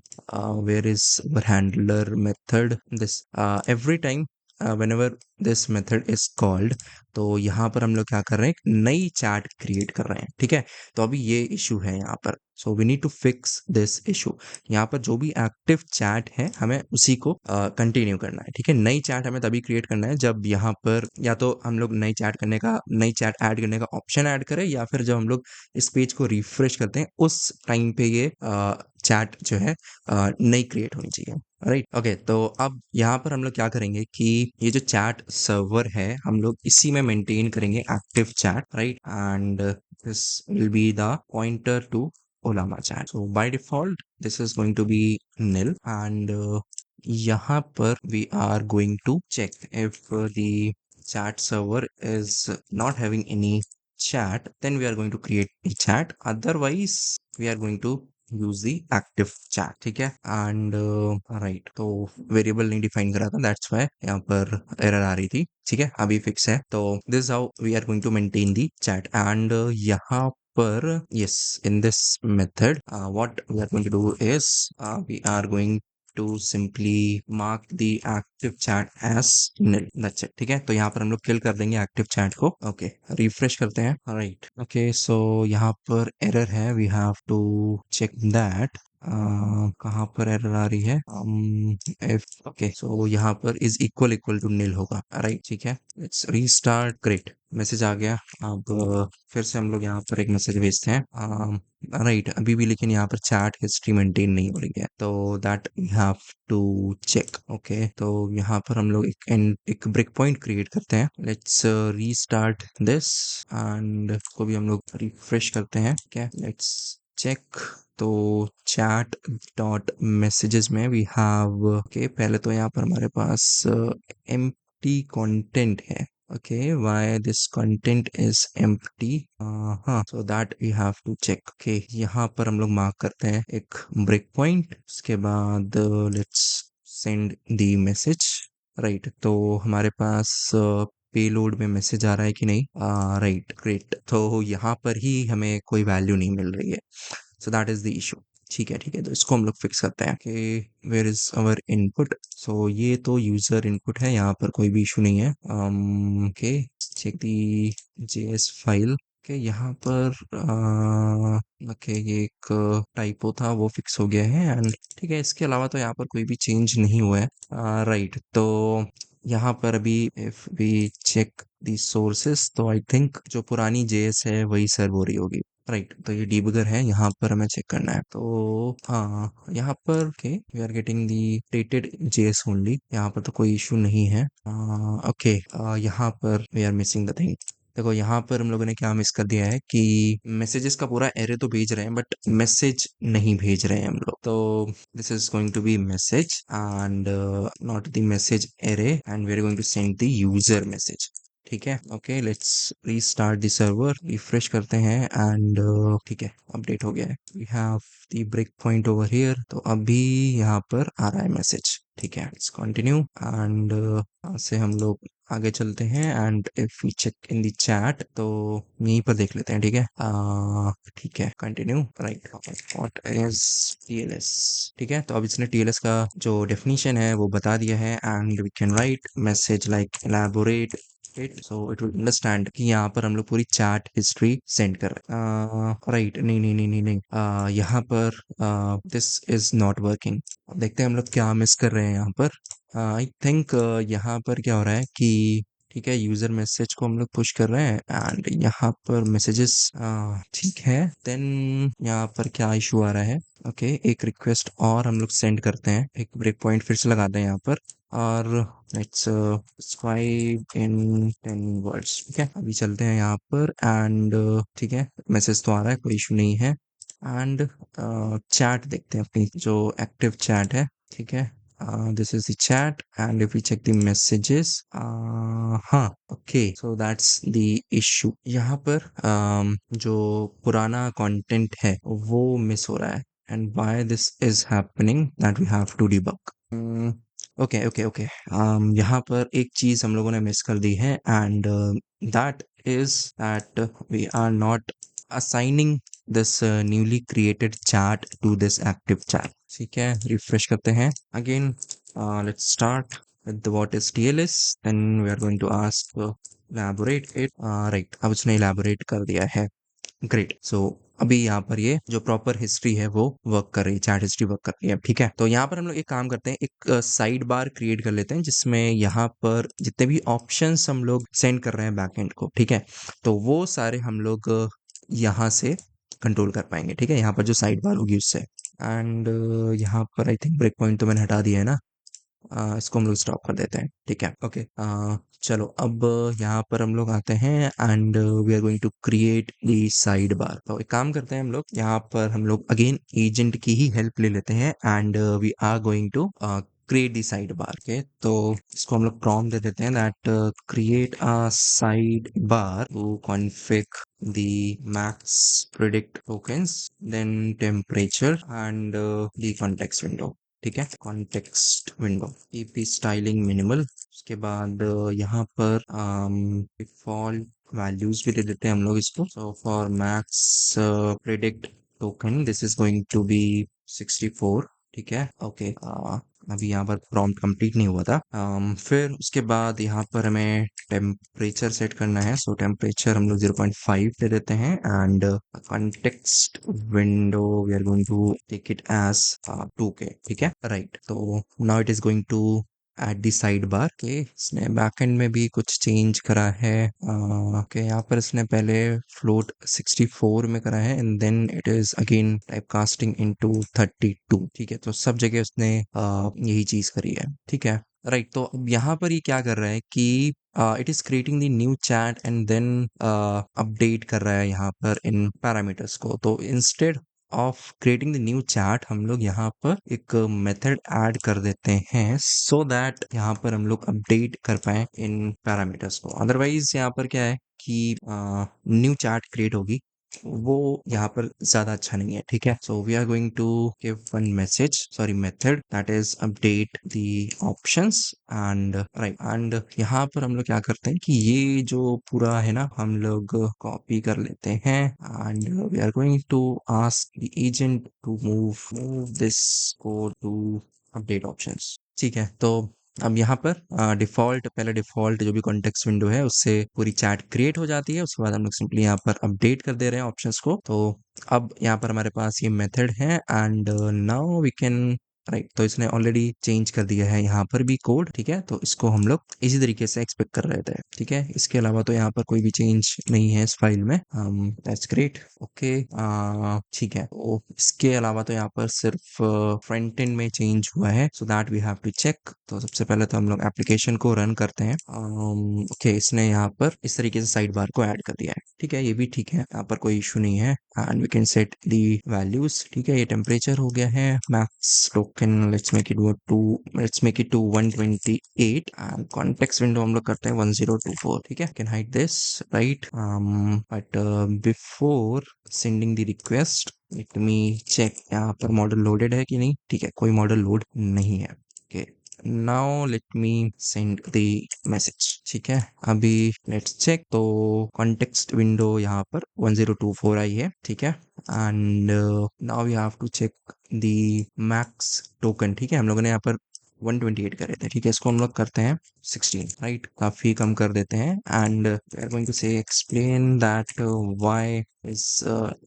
where is handler method this every time whenever this method is called, तो यहाँ पर हम लोग क्या कर रहे हैं, एक नई चैट क्रिएट कर रहे हैं। ठीक है, तो अभी ये इशू है यहाँ पर। So we need to fix this issue. यहाँ पर जो भी एक्टिव चैट है हमें उसी को कंटिन्यू करना है। ठीक है, नई चैट हमें तभी क्रिएट करना है जब यहाँ पर या तो हम लोग नई चैट ऐड करने का ऑप्शन ऐड करें या फिर जब हम लोग इस पेज को रिफ्रेश करते हैं उस टाइम पे ये चैट जो है नई क्रिएट होनी चाहिए, राइट। ओके, तो अब यहाँ पर हम लोग क्या करेंगे कि ये जो चैट सर्वर है हम लोग इसी में मेंटेन करेंगे active chat, right. And this will be the pointer to Ollama chat. So by default this is going to be nil and यहाँ पर we are going to check if the chat server is not having any chat, then we are going to create a chat. Otherwise we are going to use the active chat, ठीक है। एंड राइट, तो वेरिएबल नहीं डिफाइन करा था, दैट्स व्हाई यहाँ पर एरर आ रही थी, ठीक है। अभी फिक्स है। तो this how we are going to maintain the chat. And यहाँ पर yes, in this method what we are going to do is we are going to simply mark the active chat as nil, that's it, ठीक है। तो यहाँ पर हम लोग किल कर देंगे एक्टिव चैट को। ओके, रिफ्रेश करते हैं। राइट, ओके, सो यहाँ पर एरर है, we have to check that. कहाँ पर एरर आ रही है? इफ ओके, सो यहाँ पर इज इक्वल इक्वल टू नील होगा, राइट, ठीक है। Let's restart. ग्रेट, मैसेज आ गया। अब फिर से हम लोग यहाँ पर एक मैसेज भेजते हैं। राइट, अभी भी लेकिन यहाँ पर चैट हिस्ट्री मेंटेन नहीं हो रही है, तो that we have to check. Okay, तो यहाँ पर हम लोग एक ब्रेक पॉइंट क्रिएट करते हैं। लेट्स रीस्टार्ट दिस एंड इसको भी हम लोग रिफ्रेश करते हैं, ठीक है। Let's check. तो चैट डॉट मैसेजेस में वी हैव ओके, पहले तो यहाँ पर हमारे पास एम्प्टी कंटेंट है। okay, why this content is empty? हाँ, so that we have to check। okay, यहाँ पर हम लोग मार्क करते हैं एक ब्रेक पॉइंट। उसके बाद let's send the message। Right, तो हमारे पास पेलोड में मैसेज आ रहा है कि नहीं? राइट, ग्रेट, तो यहाँ पर ही हमें कोई वैल्यू नहीं मिल रही है, so that is the issue. ठीक है, ठीक है, तो इसको हम लोग फिक्स करते हैं कि वेयर इज अवर इनपुट। सो ये तो यूजर इनपुट है, यहाँ पर कोई भी इशू नहीं है। Okay, check the JS file. Okay, यहाँ पर ओके, ये एक टाइपो था, वो फिक्स हो गया है। एंड ठीक है, इसके अलावा तो यहाँ पर कोई भी चेंज नहीं हुआ है। राइट, तो यहाँ पर अभी if we check the sources, तो आई थिंक जो पुरानी जेएस है वही सर्व हो रही होगी। राइट, तो ये डीबगर है, यहाँ पर हमें चेक करना है। तो हाँ, यहाँ पर okay, we are getting the rated JS only, यहाँ पर तो कोई इशू नहीं है। ओके, यहाँ पर we are missing the thing. देखो, यहाँ पर हम लोगों ने क्या मिस कर दिया है कि मैसेजेस का पूरा एरे तो भेज रहे हैं, बट मैसेज नहीं भेज रहे हैं हम लोग। तो this is going to be message and not the message array, and we are going to send the user message, ठीक है। Okay, let's restart the server, refresh करते हैं एंड ठीक है, अपडेट हो गया है। We have the break point over here, तो अभी यहाँ पर आ रहा है मैसेज, ठीक है। लेट्स कंटिन्यू एंड यहाँ से हम लोग आगे चलते हैं। And if we check in the chat, तो यहीं पर देख लेते हैं, ठीक है। ठीक है, continue. Right, what is TLS, ठीक है। तो अब इसने टीएलएस का जो डेफिनेशन है वो बता दिया है। And we can write message like elaborate it, so it will understand कि यहाँ पर हम लोग पूरी चैट हिस्ट्री सेंड कर रहे हैं। राइट, नहीं नहीं नहीं नहीं नहीं, यहाँ पर दिस इज नॉट वर्किंग। देखते हैं हम लोग क्या मिस कर रहे हैं यहाँ पर। आई थिंक यहाँ पर क्या हो रहा है कि ठीक है, यूजर मैसेज को हम लोग पुश कर रहे हैं एंड यहाँ पर मैसेजेस ठीक है। देन यहाँ पर क्या इशू आ रहा है? ओके, एक रिक्वेस्ट और हम लोग सेंड करते हैं, एक ब्रेक पॉइंट फिर से लगाते हैं यहाँ पर, और लेट्स describe इन 10 वर्ड्स, ठीक है। अभी चलते हैं यहाँ पर एंड ठीक है, मैसेज तो आ रहा है, कोई इशू नहीं है। एंड चैट देखते हैं, अपनी जो एक्टिव चैट है, ठीक है। This is the chat and if we check the messages, हाँ, okay, so that's the issue. यहाँ पर जो पुराना कंटेंट है वो मिस हो रहा है, and why this is happening that we have to debug. Okay okay okay, यहाँ पर एक चीज हम लोगों ने मिस कर दी है, and that is that we are not assigning this newly created chat to this active chat, ठीक है। रिफ्रेश करते हैं again. Let's start with what is TLS, then we are going to ask elaborate it। राइट, अब उसने elaborate कर दिया है। ग्रेट, सो अभी यहाँ पर ये जो प्रॉपर हिस्ट्री है वो वर्क कर रही है, चैट हिस्ट्री वर्क कर रही है, ठीक है। तो यहाँ पर हम लोग एक काम करते हैं, एक साइड बार क्रिएट कर लेते हैं जिसमें यहाँ पर जितने भी ऑप्शंस हम लोग सेंड कर रहे हैं बैकएंड को, ठीक है, तो वो सारे हम लोग यहाँ से कंट्रोल कर पाएंगे, ठीक है, यहाँ पर जो साइड बार होगी उससे। एंड यहाँ पर आई थिंक ब्रेक पॉइंट तो मैंने हटा दिया है ना, इसको हम लोग स्टॉप कर देते हैं, ठीक है। ओके, चलो अब यहाँ पर हम लोग आते हैं and we are going to create the side bar. तो एक काम करते हैं, हम लोग यहाँ पर हम लोग अगेन एजेंट की ही हेल्प ले लेते हैं and we are going to create the side bar के। तो इसको हम लोग प्रॉम्प्ट दे देते हैं that create a side bar to config the max predict tokens, then temperature and the context window. ठीक है, context window, EP styling minimal. उसके बाद यहाँ पर डिफॉल्ट वैल्यूज भी दे देते हैं हम लोग इसको। So for max predict token this is going to be 64। ठीक है, ओके। अभी यहाँ पर प्रॉम्प्ट कंप्लीट नहीं हुआ था। फिर उसके बाद यहाँ पर हमें टेम्परेचर सेट करना है। सो टेम्परेचर हम लोग 0.5 दे देते हैं and context window we are going to take it as 2K। ठीक है, राइट। तो now it is going to add the side bar के। इसने बैकएंड में भी कुछ चेंज करा है। ओके, यहाँ पर इसने पहले फ्लोट 64 में करा है and then it is again type casting into 32। ठीक है, तो सब जगह उसने यही चीज करी है। ठीक है, राइट। तो अब यहाँ पर ये क्या कर रहा है कि it is creating the new chat and then update कर रहा है यहाँ पर इन पैरामीटर्स को। तो instead of creating the new chat हम लोग यहाँ पर एक मेथड ऐड कर देते हैं सो दैट यहाँ पर हम लोग अपडेट कर पाए इन पैरामीटर्स को। अदरवाइज यहाँ पर क्या है कि न्यू चैट क्रिएट होगी, वो यहाँ पर ज्यादा अच्छा नहीं है। ठीक है, so we are going to give one message, sorry method, that is update the options and right. And यहाँ पर हम लोग क्या करते हैं कि ये जो पूरा है ना, हम लोग कॉपी कर लेते हैं and we are going to ask the agent to move this code to update options. ठीक है, तो अब यहाँ पर डिफॉल्ट, पहले डिफॉल्ट जो भी कॉन्टेक्स्ट विंडो है उससे पूरी चैट क्रिएट हो जाती है। उसके बाद हम लोग सिंपली यहाँ पर अपडेट कर दे रहे हैं ऑप्शंस को। तो अब यहाँ पर हमारे पास ये मेथड है and now we can write. तो इसने ऑलरेडी चेंज कर दिया है यहाँ पर भी कोड। ठीक है, तो इसको हम लोग इसी तरीके से एक्सपेक्ट कर रहे थे। ठीक है, इसके अलावा तो यहाँ पर कोई भी चेंज नहीं है इस फाइल में। That's great, okay. ठीक है, तो इसके अलावा तो यहाँ पर सिर्फ फ्रंट एंड में चेंज हुआ है, so that we have to check. तो सबसे पहले तो हम लोग एप्लीकेशन को रन करते हैं। ओके, इसने यहाँ पर इस तरीके से साइड बार को ऐड कर दिया है। ठीक है, ये भी ठीक है, यहाँ पर कोई इशू नहीं है and we can set the values. ठीक है, ये टेम्परेचर हो गया है। Max token let's make it to 128 and context window हम लोग करते हैं 1024। ठीक है, can hide this right. But before sending the request let me check यहाँ पर मॉडल लोडेड है कि नहीं। ठीक है, कोई मॉडल लोड नहीं है। Okay, now let me send the message. ठीक है, अभी लेट्स चेक। तो कॉन्टेक्स्ट विंडो यहाँ पर 1024 आई है। ठीक है, and now we have to check the max token. ठीक है, हम लोगों ने यहाँ पर 128 करे थे। ठीक है, इसको हम लोग करते हैं 16, राइट। काफी कम कर देते हैं and we are going to say explain that why is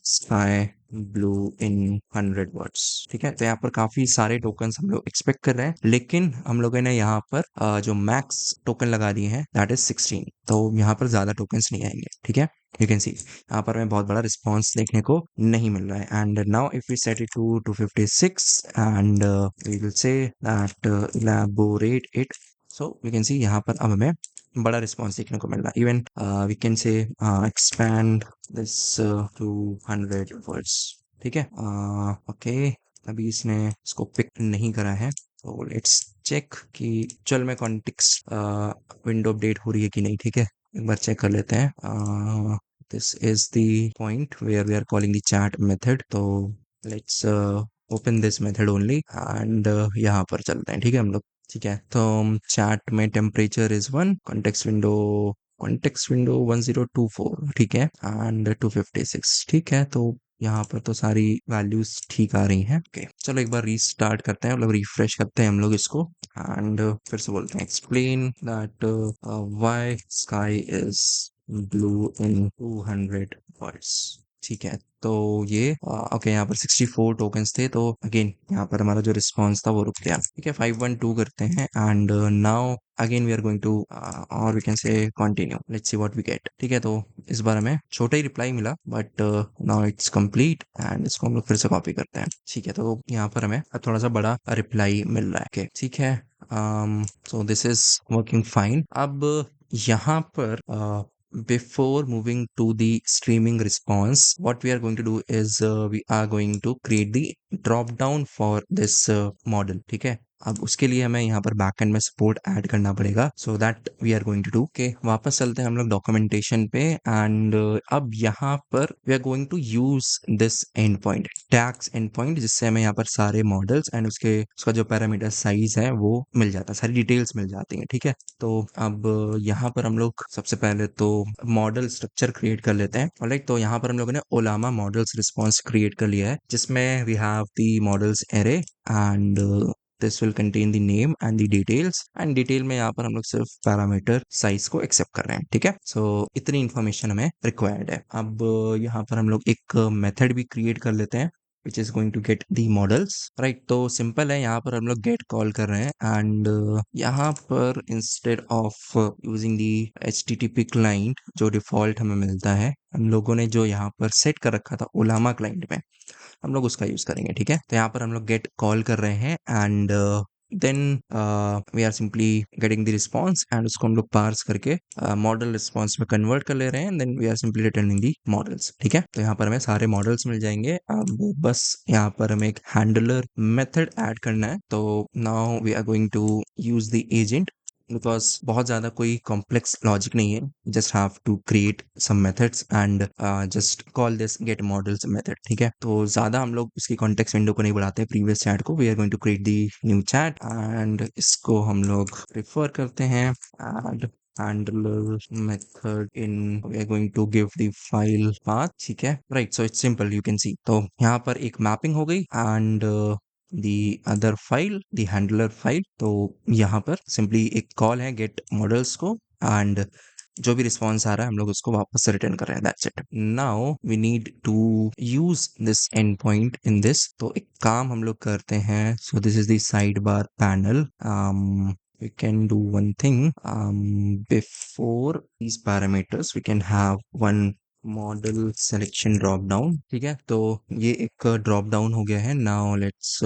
sky blue in 100 words. ठीक है, तो यहाँ पर काफी सारे टोकन्स हम लोग एक्सपेक्ट कर रहे हैं, लेकिन हम लोगों ने यहाँ पर जो मैक्स टोकन लगा दिए हैं दैट इज 16। तो यहाँ पर ज्यादा टोकन्स नहीं आएंगे। ठीक है, यू कैन सी यहाँ पर हमें बहुत बड़ा रिस्पॉन्स देखने को नहीं मिल रहा है। And now if we set it to 256 and we will say that elaborate it, so we can see यहाँ पर अब हमें बड़ा रिस्पॉन्स देखने को मिल रहा है। Even we can say expand this to 100 words. ठीक है, ओके। अभी इसने इसको पिक नहीं करा है, तो लेट्स चेक कि चल में कॉन्टेक्स्ट विंडो अपडेट हो रही है कि नहीं। ठीक है, एक बार चेक कर लेते हैं। This is the point where we are calling the chat method. तो let's open this method only and यहाँ पर चलते हैं। ठीक है हम लोग। ठीक है, तो चैट में टेम्परेचर इज 1, कॉन्टेक्स्ट विंडो 1024। ठीक है, एंड 256। ठीक है, तो यहाँ पर तो सारी वैल्यूज ठीक आ रही हैं। ओके, चलो एक बार रीस्टार्ट करते हैं, मतलब रिफ्रेश करते हैं हम लोग इसको एंड फिर से बोलते हैं explain that why sky is blue in 200 words. ठीक है, तो ये ओके, यहाँ पर 64 टोकन्स थे, तो अगेन यहाँ पर हमारा जो रिस्पॉन्स था वो रुक गया। ठीक है, 512 करते हैं and now again we are going to और we can say continue, let's see what we get. ठीक है, तो इस बार हमें छोटा ही रिप्लाई मिला but now it's complete and इसको हम लोग फिर से कॉपी करते हैं। ठीक है, तो यहाँ पर हमें अब थोड़ा सा बड़ा रिप्लाई मिल रहा है। Okay, ठीक है, so this is working fine. अब यहाँ पर before moving to the streaming response, what we are going to do is we are going to create the drop down for this model. ठीक है, अब उसके लिए हमें यहाँ पर बैकएंड में सपोर्ट ऐड करना पड़ेगा, so that we are going to do. के वापस चलते हैं हम लोग डॉक्यूमेंटेशन पे, एंड अब यहाँ पर we are going to use this endpoint, tags endpoint, जिससे हमें यहाँ पर सारे मॉडल्स एंड उसका जो पैरामीटर साइज है वो मिल जाता है, सारी डिटेल्स मिल जाती हैं, ठीक है। तो अब यहाँ पर हम लोग सबसे पहले तो मॉडल स्ट्रक्चर क्रिएट कर लेते हैं। ऑलराइट, तो यहाँ पर हम लोगों ने ओलामा मॉडल्स रिस्पॉन्स क्रिएट कर लिया है, जिसमें we have the models array, and this will contain the name and the details, and detail में यहाँ पर हम लोग सिर्फ पैरामीटर साइज को एक्सेप्ट कर रहे हैं, ठीक है। सो इतनी इन्फॉर्मेशन हमें रिक्वायर्ड है। अब यहाँ पर हम लोग एक मेथड भी क्रिएट कर लेते हैं which is going to get the models, right? तो सिंपल है, यहाँ पर हम लोग get कॉल कर रहे हैं, एंड यहाँ पर instead of using the HTTP client जो डिफॉल्ट हमें मिलता है, हम लोगों ने जो यहाँ पर सेट कर रखा था ओलामा क्लाइंट में, हम लोग उसका यूज करेंगे, ठीक है। तो यहाँ पर हम लोग गेट कॉल कर रहे हैं, and then we are simply getting the response, and उसको हम लोग पार्स करके मॉडल रिस्पॉन्स में कन्वर्ट कर ले रहे हैं, then we are simply returning the models, ठीक है। तो यहाँ पर हमें सारे मॉडल्स मिल जाएंगे। अब बस यहाँ पर हमें एक हैंडलर मेथड ऐड करना है। तो now we are going to use the agent, because बहुत ज़्यादा कोई कॉम्प्लेक्स लॉजिक नहीं है, just have to create some methods and just call this get models method, ठीक है। तो ज़्यादा हम लोग उसकी कॉन्टेक्स्ट विंडो को नहीं बढ़ाते प्रीवियस चैट को, we are going to create the new chat, and इसको हम लोग रिफर करते हैं and handler method in we are going to give the file path, ठीक है, right. So it's simple, you can सी। तो यहाँ पर एक मैपिंग हो गई, and the other file, the handler file, तो यहाँ पर सिंपली एक कॉल है गेट मॉडल्स को, एंड जो भी रिस्पॉन्स आ रहा है हम लोग उसको वापस से रिटर्न कर रहे हैं, that's it. Now we need to use this and point in this, तो एक काम हम लोग करते हैं। So this is the side bar panel, we can do one thing, before these parameters we can have one model selection drop down, ठीक है। तो ये एक ड्रॉप डाउन हो गया है। Now let's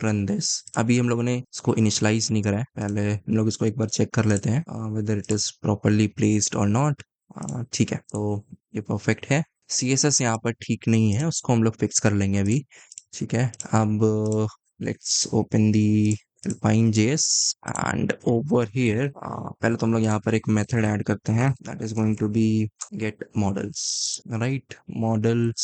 run this. अभी हम लोगों ने इसको इनिशियलाइज नहीं करा है, पहले हम लोग इसको एक बार चेक कर लेते हैं whether it is properly placed और नॉट। ठीक है, तो ये परफेक्ट है। CSS यहाँ पर ठीक नहीं है, उसको हम लोग फिक्स कर लेंगे अभी, ठीक है। अब let's open the Alpine.js, and over here पहले तो हम लोग यहाँ पर एक मेथड ऐड करते हैं, that is going to be get models, right? models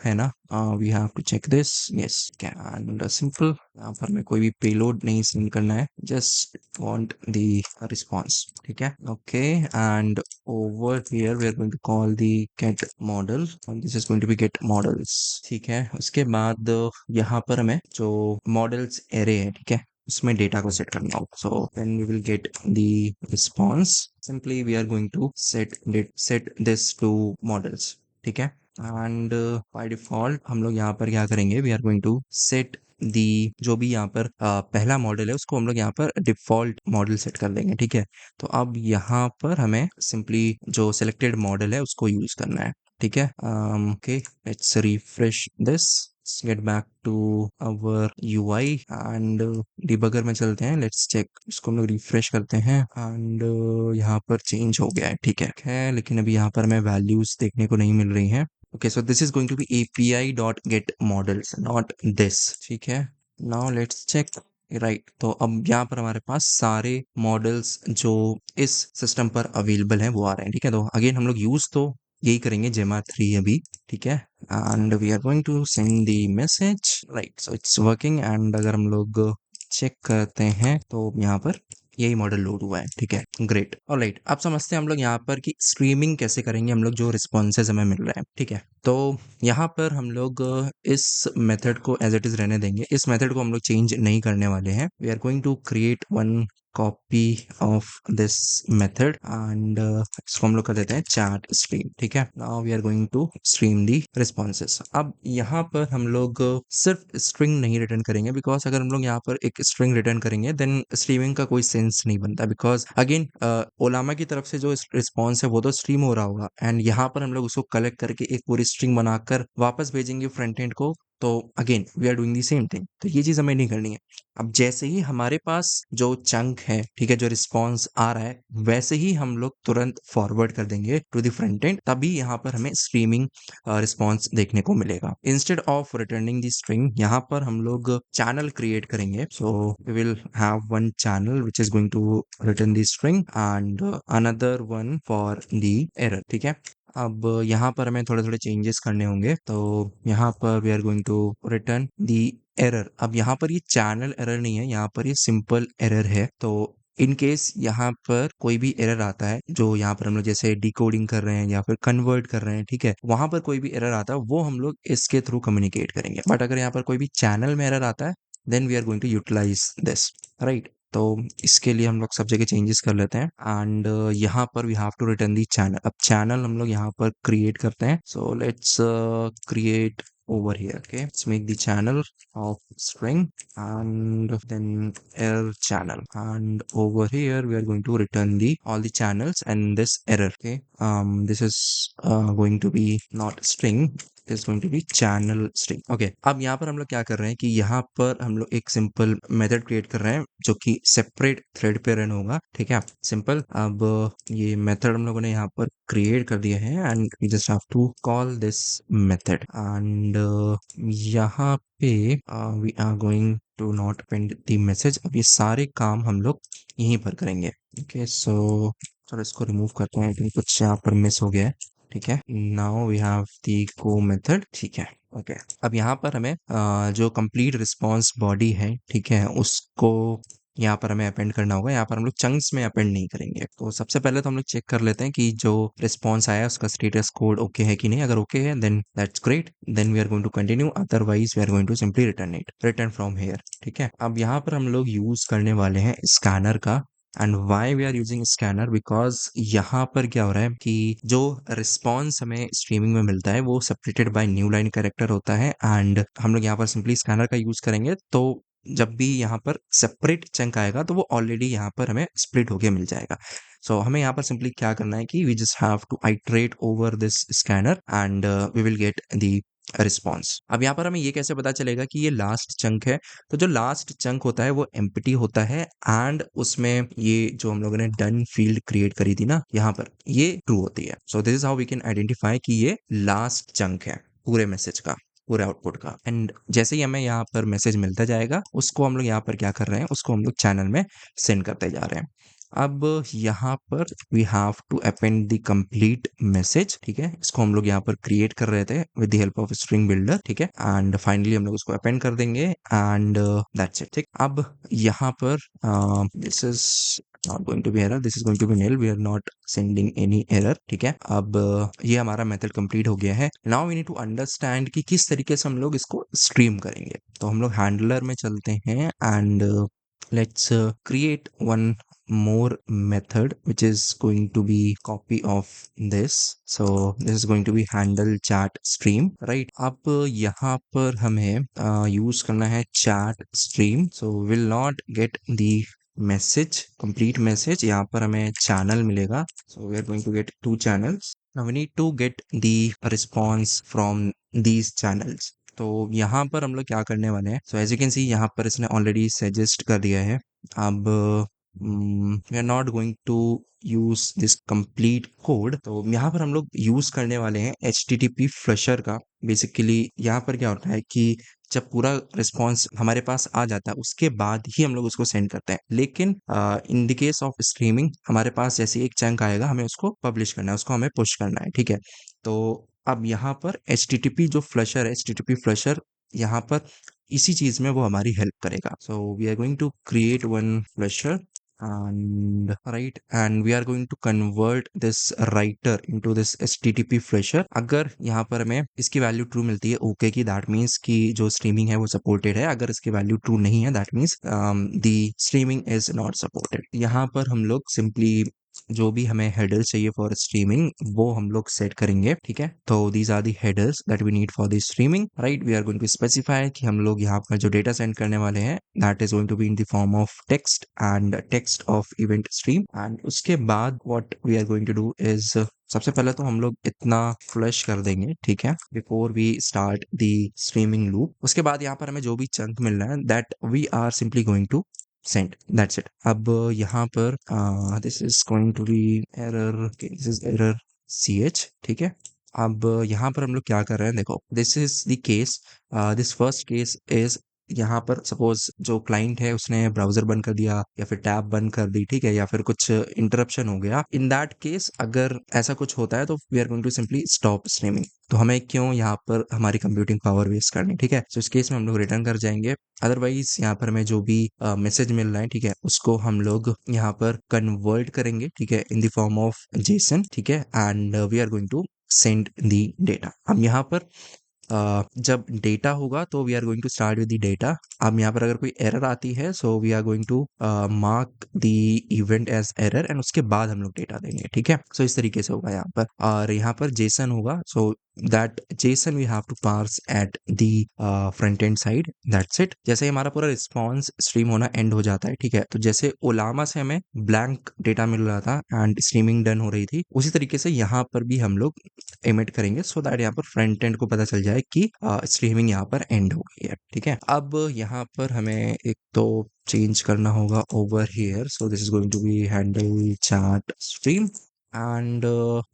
है ना, we have to check this, yes, and simple। यहाँ पर हमें कोई भी पेलोड नहीं सेंड करना है, just want the response, ठीक है, okay। and over here we are going to call the get model, and this is going to be get models, ठीक है। उसके बाद यहाँ पर हमें जो models array है, ठीक है, उसमें डेटा को सेट करना होगा। So when we will get the response, simply we are going to set this to models, ठीक है। एंड बाय डिफॉल्ट हम लोग यहाँ पर क्या करेंगे, we are going to set the जो भी यहाँ पर पहला मॉडल है उसको हम लोग यहाँ पर डिफॉल्ट मॉडल सेट कर देंगे, ठीक है। तो अब यहाँ पर हमें सिंपली जो सिलेक्टेड मॉडल है उसको यूज करना है, ठीक है। Okay, let's refresh this, get back to our UI, and debugger में चलते हैं, लेट्स चेक। इसको हम लोग रिफ्रेश करते हैं, एंड यहाँ पर चेंज हो गया है, ठीक है, लेकिन अभी यहाँ पर हमें वैल्यूज देखने को नहीं मिल रही हैं। Okay, so this is going to be API.getModels, not this, ठीक है। Now let's check, right. तो अब यहाँ पर हमारे पास सारे मॉडल्स जो इस सिस्टम पर अवेलेबल हैं वो आ रहे हैं, ठीक है। तो अगेन हम लोग यूज तो यही करेंगे जेमा 3 अभी, ठीक है। And we are going to send the message, right. So it's working, and अगर हम लोग चेक करते हैं तो यहाँ पर यही मॉडल लोड हुआ है, ठीक है, ग्रेट। ऑलराइट, अब समझते हैं हम लोग यहाँ पर कि स्ट्रीमिंग कैसे करेंगे हम लोग जो रिस्पॉन्सेज हमें मिल रहे हैं, ठीक है। तो यहाँ पर हम लोग इस मेथड को एज इट इज रहने देंगे, इस मेथड को हम लोग चेंज नहीं करने वाले हैं। We are going to create one copy of this method, and इसको हम लोग कर देते हैं चैट स्ट्रीम, ठीक है। Now we are going to stream the responses. अब यहाँ पर हम लोग सिर्फ स्ट्रिंग नहीं रिटर्न करेंगे, बिकॉज अगर हम लोग यहाँ पर एक स्ट्रिंग रिटर्न करेंगे देन स्ट्रीमिंग का कोई सेंस नहीं बनता, बिकॉज अगेन ओलामा की तरफ से जो रिस्पॉन्स है वो तो स्ट्रीम हो रहा होगा, एंड यहाँ पर हम लोग उसको कलेक्ट करके एक पूरी स्ट्रिंग बनाकर वापस भेजेंगे फ्रंट एंड को, तो again we are doing the same thing, तो ये चीज हमें नहीं करनी है। अब जैसे ही हमारे पास जो चंक है, ठीक है, जो रिस्पॉन्स आ रहा है, वैसे ही हम लोग तुरंत फॉरवर्ड कर देंगे टू द फ्रंट एंड, तभी यहाँ पर हमें स्ट्रीमिंग रिस्पॉन्स देखने को मिलेगा। Instead of returning the string, यहाँ पर हम लोग चैनल क्रिएट करेंगे। So we will have one channel which is going to return the string and another one for the error, ठीक है। अब यहाँ पर हमें थोड़े थोड़े चेंजेस करने होंगे, तो यहाँ पर we are going to return the error. अब यहाँ पर ये चैनल एरर नहीं है, यहाँ पर ये सिंपल एरर है। तो इन केस यहाँ पर कोई भी एरर आता है, जो यहाँ पर हम लोग जैसे डिकोडिंग कर रहे हैं या फिर कन्वर्ट कर रहे हैं, ठीक है, वहां पर कोई भी एरर आता है वो हम लोग इसके थ्रू कम्युनिकेट करेंगे। बट अगर यहाँ पर कोई भी चैनल में एरर आता है, then we are going to utilise this, right. तो इसके लिए हम लोग सब जगह चेंजेस कर लेते हैं एंड यहाँ पर we have to return the channel. अब चैनल हम लोग यहाँ पर क्रिएट करते हैं। So let's create over here. Okay, let's make the channel of string and then error channel, and over here we are going to return the all the channels and this error. Okay, this is going to be not string, is going to be channel string. Okay, अब यहाँ पर हम लोग क्या कर रहे हैं कि यहाँ पर हम लोग एक सिंपल मेथड क्रिएट कर रहे हैं जो कि सेपरेट थ्रेड पे रन होगा, ठीक है, सिंपल। अब ये मेथड हम लोगों ने यहाँ पर क्रिएट कर दिया है and we just have to call this method and यहाँ पे we are going to not pend the message. अब ये सारे काम हम लोग यहीं पर करेंगे। ओके, सो चलो इसको रिमूव करते हैं क्योंकि कुछ यहाँ पर मिस हो गया है, ठीक है। Now we have the go method, ठीक है। ओके, अब यहाँ पर हमें जो कंप्लीट रिस्पॉन्स बॉडी है, ठीक है, उसको यहाँ पर हमें अपेंड करना होगा। यहाँ पर हम लोग चंक्स में अपेंड नहीं करेंगे। तो सबसे पहले तो हम लोग चेक कर लेते हैं कि जो रिस्पॉन्स आया है उसका स्टेटस कोड ओके है कि नहीं। अगर ओके है then that's great, then we are going to continue, otherwise we are going to simply return it, return from here, ठीक है। अब यहाँ पर हम लोग यूज करने वाले हैं स्कैनर का। And why we are using scanner, because यहाँ पर क्या हो रहा है कि जो रिस्पॉन्स हमें स्ट्रीमिंग में मिलता है वो separated by new line character होता है एंड हम लोग यहाँ पर सिंपली स्कैनर का यूज करेंगे। तो जब भी यहाँ पर सेपरेट चंक आएगा तो वो ऑलरेडी यहाँ पर हमें स्प्लिट होके मिल जाएगा। सो हमें यहाँ पर सिंपली क्या करना है कि we just have to iterate over this scanner and we will get the response. अब यहाँ पर हमें ये कैसे पता चलेगा कि ये लास्ट चंक है? तो जो लास्ट चंक होता है वो एम्प्टी होता है एंड उसमें ये जो हम लोगों ने डन फील्ड क्रिएट करी थी ना, यहाँ पर ये ट्रू होती है। So this is how we can identify कि ये लास्ट चंक है पूरे मैसेज का, पूरे आउटपुट का। एंड जैसे ही हमें यहाँ पर मैसेज मिलता जाएगा उसको हम लोग यहाँ पर क्या कर रहे हैं, उसको हम लोग चैनल में सेंड करते जा रहे हैं। अब यहाँ पर we have to append the complete message, ठीक है। इसको हम लोग यहाँ पर क्रिएट कर रहे थे with the help of string builder, ठीक है। एंड फाइनली हम लोग उसको अपेंड कर देंगे एंड दैट्स इट, ठीक। अब यहाँ पर this is not going to be error, this is going to be nil, we are not sending any error, ठीक है। अब ये हमारा मेथड कंप्लीट हो गया है। Now we need to understand कि किस तरीके से हम लोग इसको स्ट्रीम करेंगे। तो हम लोग हैंडलर में चलते हैं and let's create one more method which is going to be copy of this. So this is going to be handle chat stream, right? अब यहाँ पर हमें यूज करना है chat stream, so will not get the message, complete message। यहाँ पर हमें channel मिलेगा, so we are going to get 2 channels। Now we need to get the response from these channels। तो यहाँ पर हम लोग क्या करने वाले हैं, so as you can see यहाँ पर इसने ऑलरेडी सजेस्ट कर दिया है। अब we are not going to use this complete code. तो यहाँ पर हम लोग यूज करने वाले हैं HTTP फ्लशर का। बेसिकली यहाँ पर क्या होता है कि जब पूरा रिस्पॉन्स हमारे पास आ जाता है उसके बाद ही हम लोग उसको सेंड करते हैं। लेकिन in the case of streaming हमारे पास जैसे एक चंक आएगा हमें उसको पब्लिश करना है, उसको हमें पुश करना है, ठीक है। तो अब यहाँ पर HTTP जो फ्लशर है, HTTP फ्लशर यहाँ पर इसी चीज में वो हमारी हेल्प करेगा। So we are going to create one flusher and right, and we are going to convert this writer into this HTTP flasher। अगर यहाँ पर हमें इसकी वैल्यू ट्रू मिलती है ओके की, दैट मीन्स कि जो स्ट्रीमिंग है वो सपोर्टेड है। अगर इसकी वैल्यू ट्रू नहीं है that means the streaming is not supported. यहाँ पर हम लोग सिंपली जो भी हमें हेडर्स चाहिए फॉर स्ट्रीमिंग वो हम लोग सेट करेंगे, ठीक है। तो these are the headers that we need for the streaming, right. We are going to specify कि हम लोग यहाँ पर जो डेटा सेंड करने वाले हैं that is going to be in the form of text and text of event stream. And उसके बाद what we are going to do is सबसे पहले तो हम लोग इतना फ्लश कर देंगे, ठीक है, before we start the streaming loop. उसके बाद यहाँ पर हमें जो भी चंक मिल रहा है that we are simply going to send, that's it. अब यहाँ पर this is going to be error, this is error ch, ठीक है। अब यहाँ पर हम लोग क्या कर रहे हैं, देखो this is the case, this first case is, यहाँ पर सपोज जो क्लाइंट है उसने ब्राउजर बंद कर दिया या फिर टैब बंद कर दी, ठीक है, या फिर कुछ इंटरप्शन हो गया। इन दैट केस अगर ऐसा कुछ होता है तो we are going to simply stop streaming. तो हमें क्यों यहाँ पर हमारी कंप्यूटिंग पावर वेस्ट करनी, ठीक है। तो इस केस में हम लोग रिटर्न कर जाएंगे। अदरवाइज यहाँ पर हमें जो भी मैसेज मिल रहा है, ठीक है, उसको हम लोग यहाँ पर कन्वर्ट करेंगे, ठीक है, in the form of JSON, ठीक है, and we are going to send the data. अब यहाँ पर जब डेटा होगा तो we are going to start with the data. अब यहाँ पर अगर कोई एरर आती है so we are going to mark the event as error and उसके बाद हम लोग डेटा देंगे, ठीक है। सो इस तरीके से होगा यहाँ पर, और यहाँ पर जेसन होगा, so that JSON we have to parse at the front end side, that's it. जैसे ही हमारा पूरा रिस्पॉन्स स्ट्रीम होना एंड हो जाता है, ठीक है, तो जैसे ओलामा से हमें ब्लैंक डेटा मिल रहा था एंड स्ट्रीमिंग डन हो रही थी, उसी तरीके से यहाँ पर भी हम लोग एमिट करेंगे सो दैट यहाँ पर फ्रंट एंड को पता चल जाए कि स्ट्रीमिंग यहाँ पर एंड हो गई है, ठीक है। अब यहाँ पर हमें एक तो चेंज करना होगा over here, so this is going to be handle chat stream and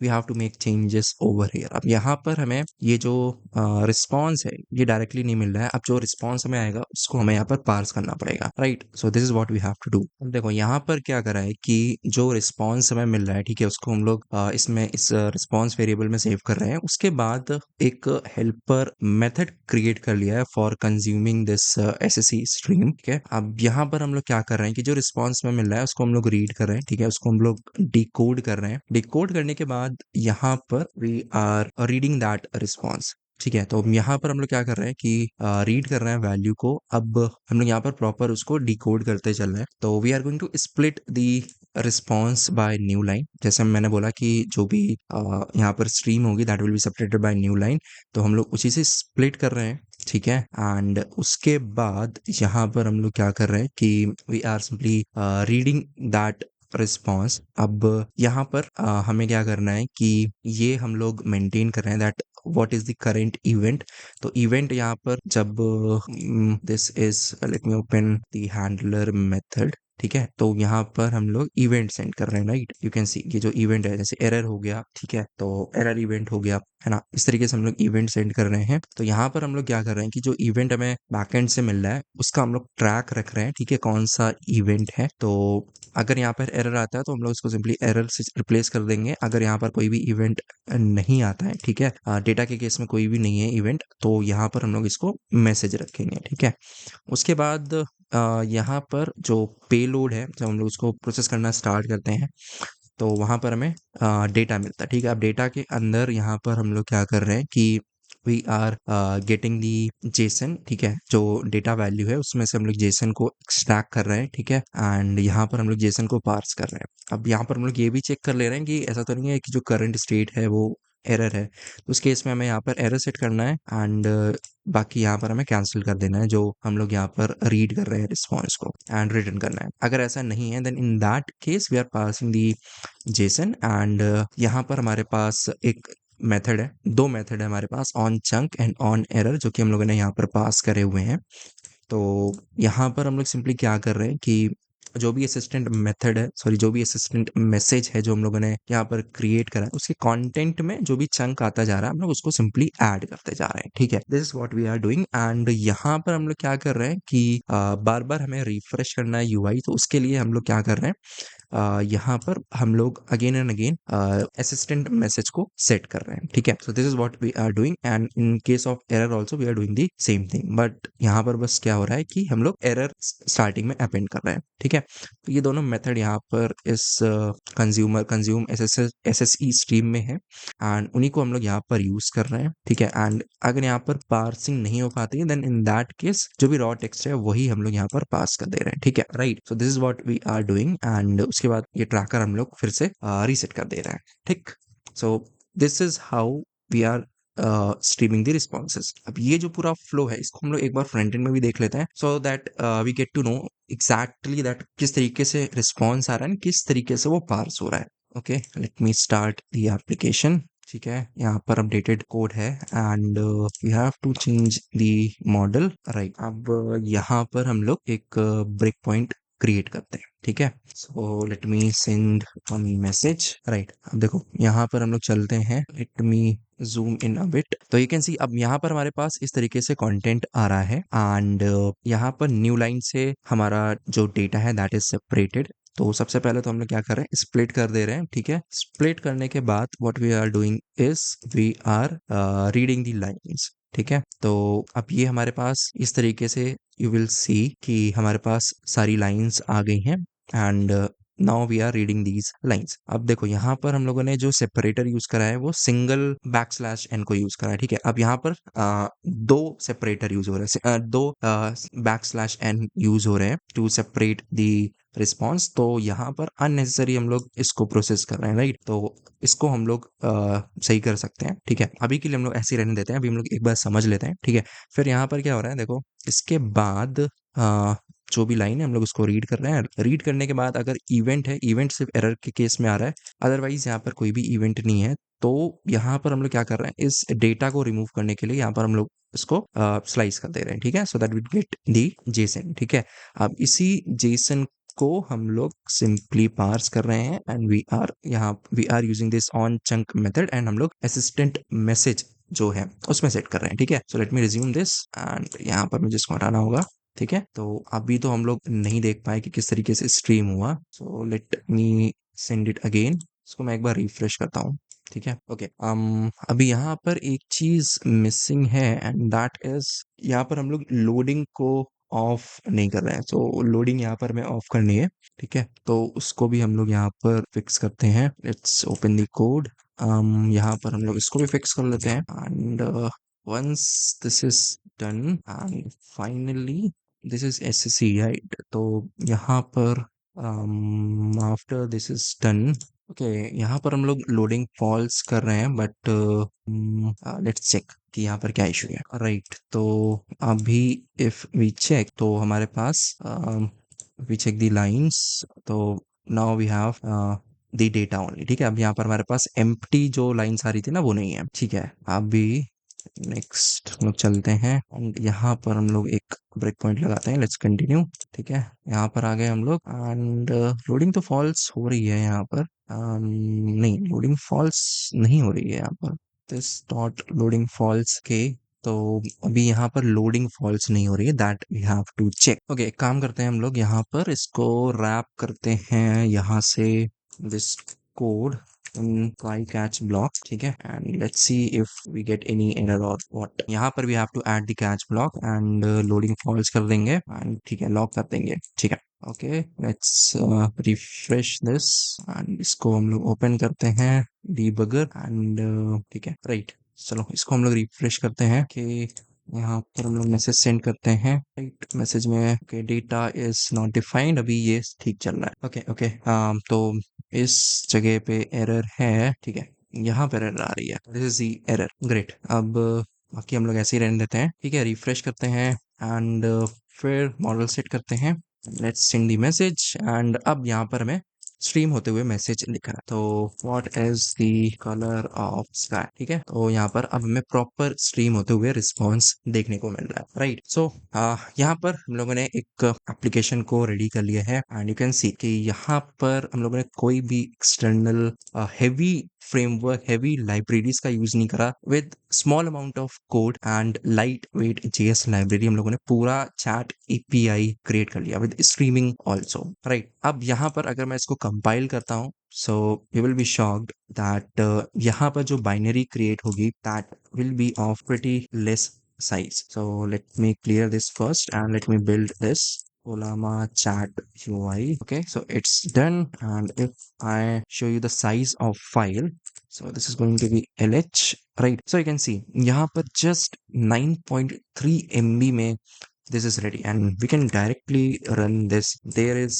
we have to make changes over here. अब यहाँ पर हमें ये जो रिस्पॉन्स है ये डायरेक्टली नहीं मिल रहा है, अब जो रिस्पॉन्स हमें आएगा उसको हमें यहाँ पर पार्स करना पड़ेगा, right. So this is what we have to do. देखो यहाँ पर क्या करा है कि जो रिस्पॉन्स हमें मिल रहा है, ठीक है, उसको हम लोग इसमें इस रिस्पॉन्स वेरिएबल में सेव कर रहे हैं। उसके बाद एक हेल्पर मेथड क्रिएट कर लिया है for consuming this SSC stream, ठीक है। अब यहाँ पर हम लोग क्या कर रहे हैं कि जो रिस्पॉन्स में मिल रहा है उसको हम लोग रीड कर रहे हैं, ठीक है, उसको हम लोग डिकोड कर रहे हैं। डिकोड करने के बाद यहाँ पर we are reading that response, ठीक है। तो यहाँ पर हम लोग क्या कर रहे हैं कि रीड कर रहे हैं वैल्यू को। अब हम लोग यहाँ पर प्रॉपर उसको डिकोड करते चल रहे हैं। तो we are going to split the response by new line. जैसे मैंने बोला कि जो भी यहाँ पर स्ट्रीम होगी that will be separated by new line, तो हम लोग उसी से स्प्लिट कर रहे हैं, ठीक है। एंड उसके बाद यहाँ पर हम लोग क्या कर रहे हैं कि we are simply reading that response. अब यहाँ पर हमें क्या करना है कि ये हम लोग मेंटेन कर रहे हैं that what is the current event. तो इवेंट यहाँ पर जब this is, let me open the handler method, ठीक है, तो यहाँ पर हम लोग इवेंट सेंड कर रहे हैं, राइट। यू कैन सी ये जो इवेंट है जैसे एरर हो गया, ठीक है, तो एरर इवेंट हो गया है ना, इस तरीके से हम लोग इवेंट सेंड कर रहे हैं। तो यहाँ पर हम लोग क्या कर रहे हैं कि जो इवेंट हमें बैकएंड से मिल रहा है उसका हम लोग ट्रैक रख रहे हैं, ठीक है, कौन सा इवेंट है। तो अगर यहाँ पर एरर आता है तो हम लोग इसको सिंपली एरर से रिप्लेस कर देंगे। अगर यहाँ पर कोई भी इवेंट नहीं आता है, ठीक है, डेटा के केस में कोई भी नहीं है इवेंट, तो यहाँ पर हम लोग इसको मैसेज रखेंगे, ठीक है। उसके बाद यहाँ पर जो पेलोड है जब हम लोग उसको प्रोसेस करना स्टार्ट करते हैं तो वहाँ पर हमें डेटा मिलता है, ठीक है। अब डेटा के अंदर यहाँ पर हम लोग क्या कर रहे हैं कि we are getting the JSON, ठीक है, जो डेटा वैल्यू है उसमें से हम लोग जेसन को एक्सट्रैक्ट कर रहे हैं, ठीक है, एंड यहाँ पर हम लोग जेसन को पार्स कर रहे हैं। अब यहाँ पर हम लोग ये भी चेक कर ले रहे हैं कि ऐसा तो नहीं है कि जो करंट स्टेट है वो एरर है, तो उस केस में हमें यहाँ पर एरर सेट करना है एंड बाकी यहाँ पर हमें कैंसिल कर देना है जो हम लोग यहाँ पर रीड कर रहे हैं रिस्पॉन्स को एंड रिटर्न करना है। अगर ऐसा नहीं है then in that case we are passing the JSON and यहाँ पर हमारे पास एक मेथड है, दो मेथड है हमारे पास, on chunk and on error, जो कि हम लोगों ने यहाँ पर पास करे हुए हैं। तो यहाँ पर हम लोग सिंपली क्या कर रहे हैं कि जो भी असिस्टेंट मेथड है, सॉरी जो भी असिस्टेंट मैसेज है जो हम लोगों ने यहाँ पर क्रिएट करा है उसके कंटेंट में जो भी चंक आता जा रहा है हम लोग उसको सिंपली ऐड करते जा रहे हैं, ठीक है। This is what we are doing and यहाँ पर हम लोग क्या कर रहे हैं कि बार बार हमें रिफ्रेश करना है यूआई, तो उसके लिए हम लोग क्या कर रहे हैं यहाँ पर हम लोग again and again assistant message को सेट कर रहे हैं, ठीक है। So this is what we are doing and in case of error also we are doing the same thing, but यहाँ पर बस क्या हो रहा है कि हम लोग एरर स्टार्टिंग में अपेंड कर रहे हैं, ठीक है। तो ये दोनों मेथड यहाँ पर इस कंज्यूम एसएसई स्ट्रीम में है एंड उन्हीं को हम लोग यहाँ पर यूज कर रहे हैं, ठीक है। एंड अगर यहाँ पर पार्सिंग नहीं हो पाती है देन इन दैट केस जो भी रॉ टेक्स्ट है वही हम लोग यहाँ पर पास कर दे रहे हैं, ठीक है, right. So this is what we are doing and उसके बाद ये ट्रैकर हम लोग फिर से रीसेट कर दे रहे हैं, ठीक। So this is how we are streaming the responses. अब ये जो पूरा फ्लो है इसको हम लोग एक बार फ्रंट एंड में भी देख लेते हैं so that we get to know exactly that किस तरीके से रिस्पॉन्स आ रहा है किस तरीके से वो पार्स हो रहा है। Okay, let me start the application. ठीक है, यहाँ पर अपडेटेड कोड है and we have to change the model. Right, अब यहाँ पर हम लोग एक ब्रेक पॉइंट क्रिएट करते हैं। ठीक है, so let me send one message. Right, अब देखो यहाँ पर हम लोग चलते हैं, let me zoom in a bit. तो यू कैन सी अब यहाँ पर हमारे पास इस तरीके से कंटेंट आ रहा है एंड यहाँ पर न्यू लाइन से हमारा जो डेटा है दैट इज सेपरेटेड। तो सबसे पहले तो हम लोग क्या कर रहे हैं, स्प्लिट कर दे रहे हैं। ठीक है, स्प्लिट करने के बाद what we are doing is we are reading the lines. ठीक है, तो अब ये हमारे पास इस तरीके से यू विल सी कि हमारे पास सारी लाइंस आ गई हैं and now we are reading these lines. अब देखो यहाँ पर हम लोगों ने जो सेपरेटर यूज करा है वो सिंगल बैक स्लैश एन को यूज करा है। ठीक है, अब यहाँ पर दो सेपरेटर यूज हो रहे हैं, दो बैक स्लैश एन यूज हो रहे हैं टू सेपरेट दी रिस्पॉन्स। तो यहाँ पर अननेसेसरी हम लोग इसको प्रोसेस कर रहे हैं। राइट, तो इसको हम लोग सही कर सकते हैं। ठीक है, अभी के लिए हम लोग ऐसे ही रहने देते हैं, अभी हम लोग एक बार समझ लेते हैं। ठीक है, फिर यहाँ पर क्या हो रहा है देखो, इसके बाद जो भी लाइन है हम लोग उसको रीड कर रहे हैं। रीड करने के बाद अगर इवेंट है, इवेंट सिर्फ एरर के केस में आ रहा है, अदरवाइज यहाँ पर कोई भी इवेंट नहीं है। तो यहाँ पर हम लोग क्या कर रहे हैं, इस डेटा को रिमूव करने के लिए यहाँ पर हम लोग इसको स्लाइस कर दे रहे हैं। ठीक है, so that we get the JSON. ठीक है, अब इसी जेसन को हम लोग सिंपली पार्स कर रहे हैं and we are using this on chunk method एंड हम लोग असिस्टेंट मैसेज जो है उसमें सेट कर रहे हैं। ठीक है, so let me resume this and यहाँ पर मुझे इसको हटाना होगा। ठीक है, तो अभी तो हम लोग नहीं देख पाए कि किस तरीके से स्ट्रीम हुआ, so let me send it again. इसको मैं एक बार रिफ्रेश करता हूँ। ठीक है, ओके, अभी यहाँ पर एक चीज मिसिंग है एंड दैट इज यहाँ पर हम लोग लोडिंग को ऑफ नहीं कर रहे हैं। तो लोडिंग यहाँ पर हमें ऑफ करनी है। ठीक है, तो उसको भी हम लोग यहाँ पर फिक्स करते हैं। Let's open the code. यहाँ पर हम लोग इसको भी फिक्स कर लेते हैं and once this is done and finally this is SSC right. तो यहाँ पर after this is done, okay, यहाँ पर हम लोग लोडिंग फॉल्स कर रहे हैं बट लेट्स चेक कि यहाँ पर क्या इशू है। राइट, तो अभी इफ वी चेक तो हमारे पास वी चेक द लाइंस, तो now we have the data only. ठीक है, अब यहाँ पर हमारे पास एम्प्टी जो लाइंस आ रही थी ना वो नहीं है। ठीक है, अभी नेक्स्ट हम लोग चलते हैं एंड यहाँ पर हम लोग एक ब्रेक पॉइंट लगाते हैं। Let's continue. ठीक है, यहाँ पर आ गए हम लोग एंड लोडिंग तो फॉल्स हो रही है यहाँ पर। नहीं, लोडिंग फॉल्स नहीं हो रही है यहाँ पर। दिस डॉट लोडिंग फॉल्स के, तो अभी यहाँ पर लोडिंग फॉल्स नहीं हो रही है, that we have to check. Okay, एक काम करते हैं हम लोग, यहाँ पर इसको रैप करते हैं यहाँ से this code in try catch block। ठीक है, and let's see if we get any error or what। यहाँ पर we have to add the catch block and loading false कर देंगे and ठीक है लॉक कर देंगे। ठीक है, okay, let's refresh this and इसको हम लोग ओपन करते हैं debugger एंड ठीक है, राइट, चलो इसको हम लोग रिफ्रेश करते हैं कि यहाँ पर हम लोग मैसेज सेंड करते हैं। राइट, मैसेज में okay data is not defined, अभी ये ठीक चल रहा है। ओके ओके, तो इस जगह पे एरर है। ठीक है, यहाँ पर एरर आ रही है, this is the error. Great, अब बाकी हम लोग ऐसे ही रहने देते हैं। ठीक है, रिफ्रेश करते हैं एंड फिर मॉडल सेट करते हैं। Let's send the message and अब यहाँ पर हमें स्ट्रीम होते हुए मैसेज लिखा है, तो what is the colour of sky. ठीक है, तो यहाँ पर अब हमें प्रॉपर स्ट्रीम होते हुए रिस्पॉन्स देखने को मिल रहा है। राइट, सो यहाँ पर हम लोगों ने एक एप्लीकेशन को रेडी कर लिया है एंड यू कैन सी कि यहाँ पर हम लोगों ने कोई भी external heavy framework, heavy libraries का यूज नहीं करा। With small amount of code and light weight JS library हम लोगों ने पूरा चैट एपीआई क्रिएट कर लिया विद स्ट्रीमिंग ऑल्सो। राइट, अब यहाँ पर अगर मैं इसको कंपाइल करता हूँ, so you will be shocked that यहाँ पर जो बाइनरी क्रिएट होगी that will be of pretty less size। So let me clear this first and let me build this Olama chat UI। Okay, so it's done and if I show you the size of file, so this is going to be LH। right, so you can see यहाँ पर just 9.3 MB में this is ready and we can directly run this। there is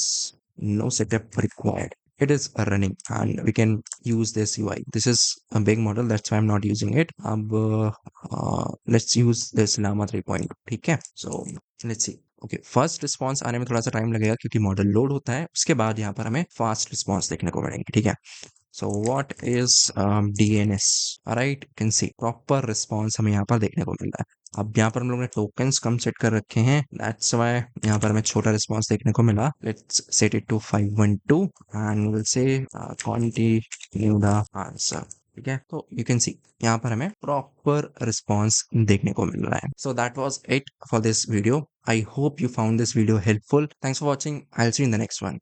no setup required, it is running and we can use this UI। this is a big model, that's why I'm not using it। अब let's use this llama 3.2। ठीक है, so let's see। Okay, first response आने में थोड़ा सा टाइम लगेगा क्योंकि मॉडल लोड होता है, उसके बाद यहाँ पर हमें फास्ट रिस्पॉन्स देखने को मिलेंगे। ठीक है, so what is DNS? Right, can see proper response हमें यहाँ पर देखने को मिल रहा है। अब यहाँ पर हम लोगों ने टोकन्स कम सेट कर रखे हैं, दैट्स व्हाई यहाँ पर हमें छोटा रिस्पॉन्स देखने को मिला। Let's set it to 512 and will see continue the answer. ठीक है, तो यू कैन सी यहाँ पर हमें प्रॉपर रिस्पॉन्स देखने को मिल रहा है। So that was it for this video. I hope you found this video helpful. Thanks for watching, I will see you in the next one.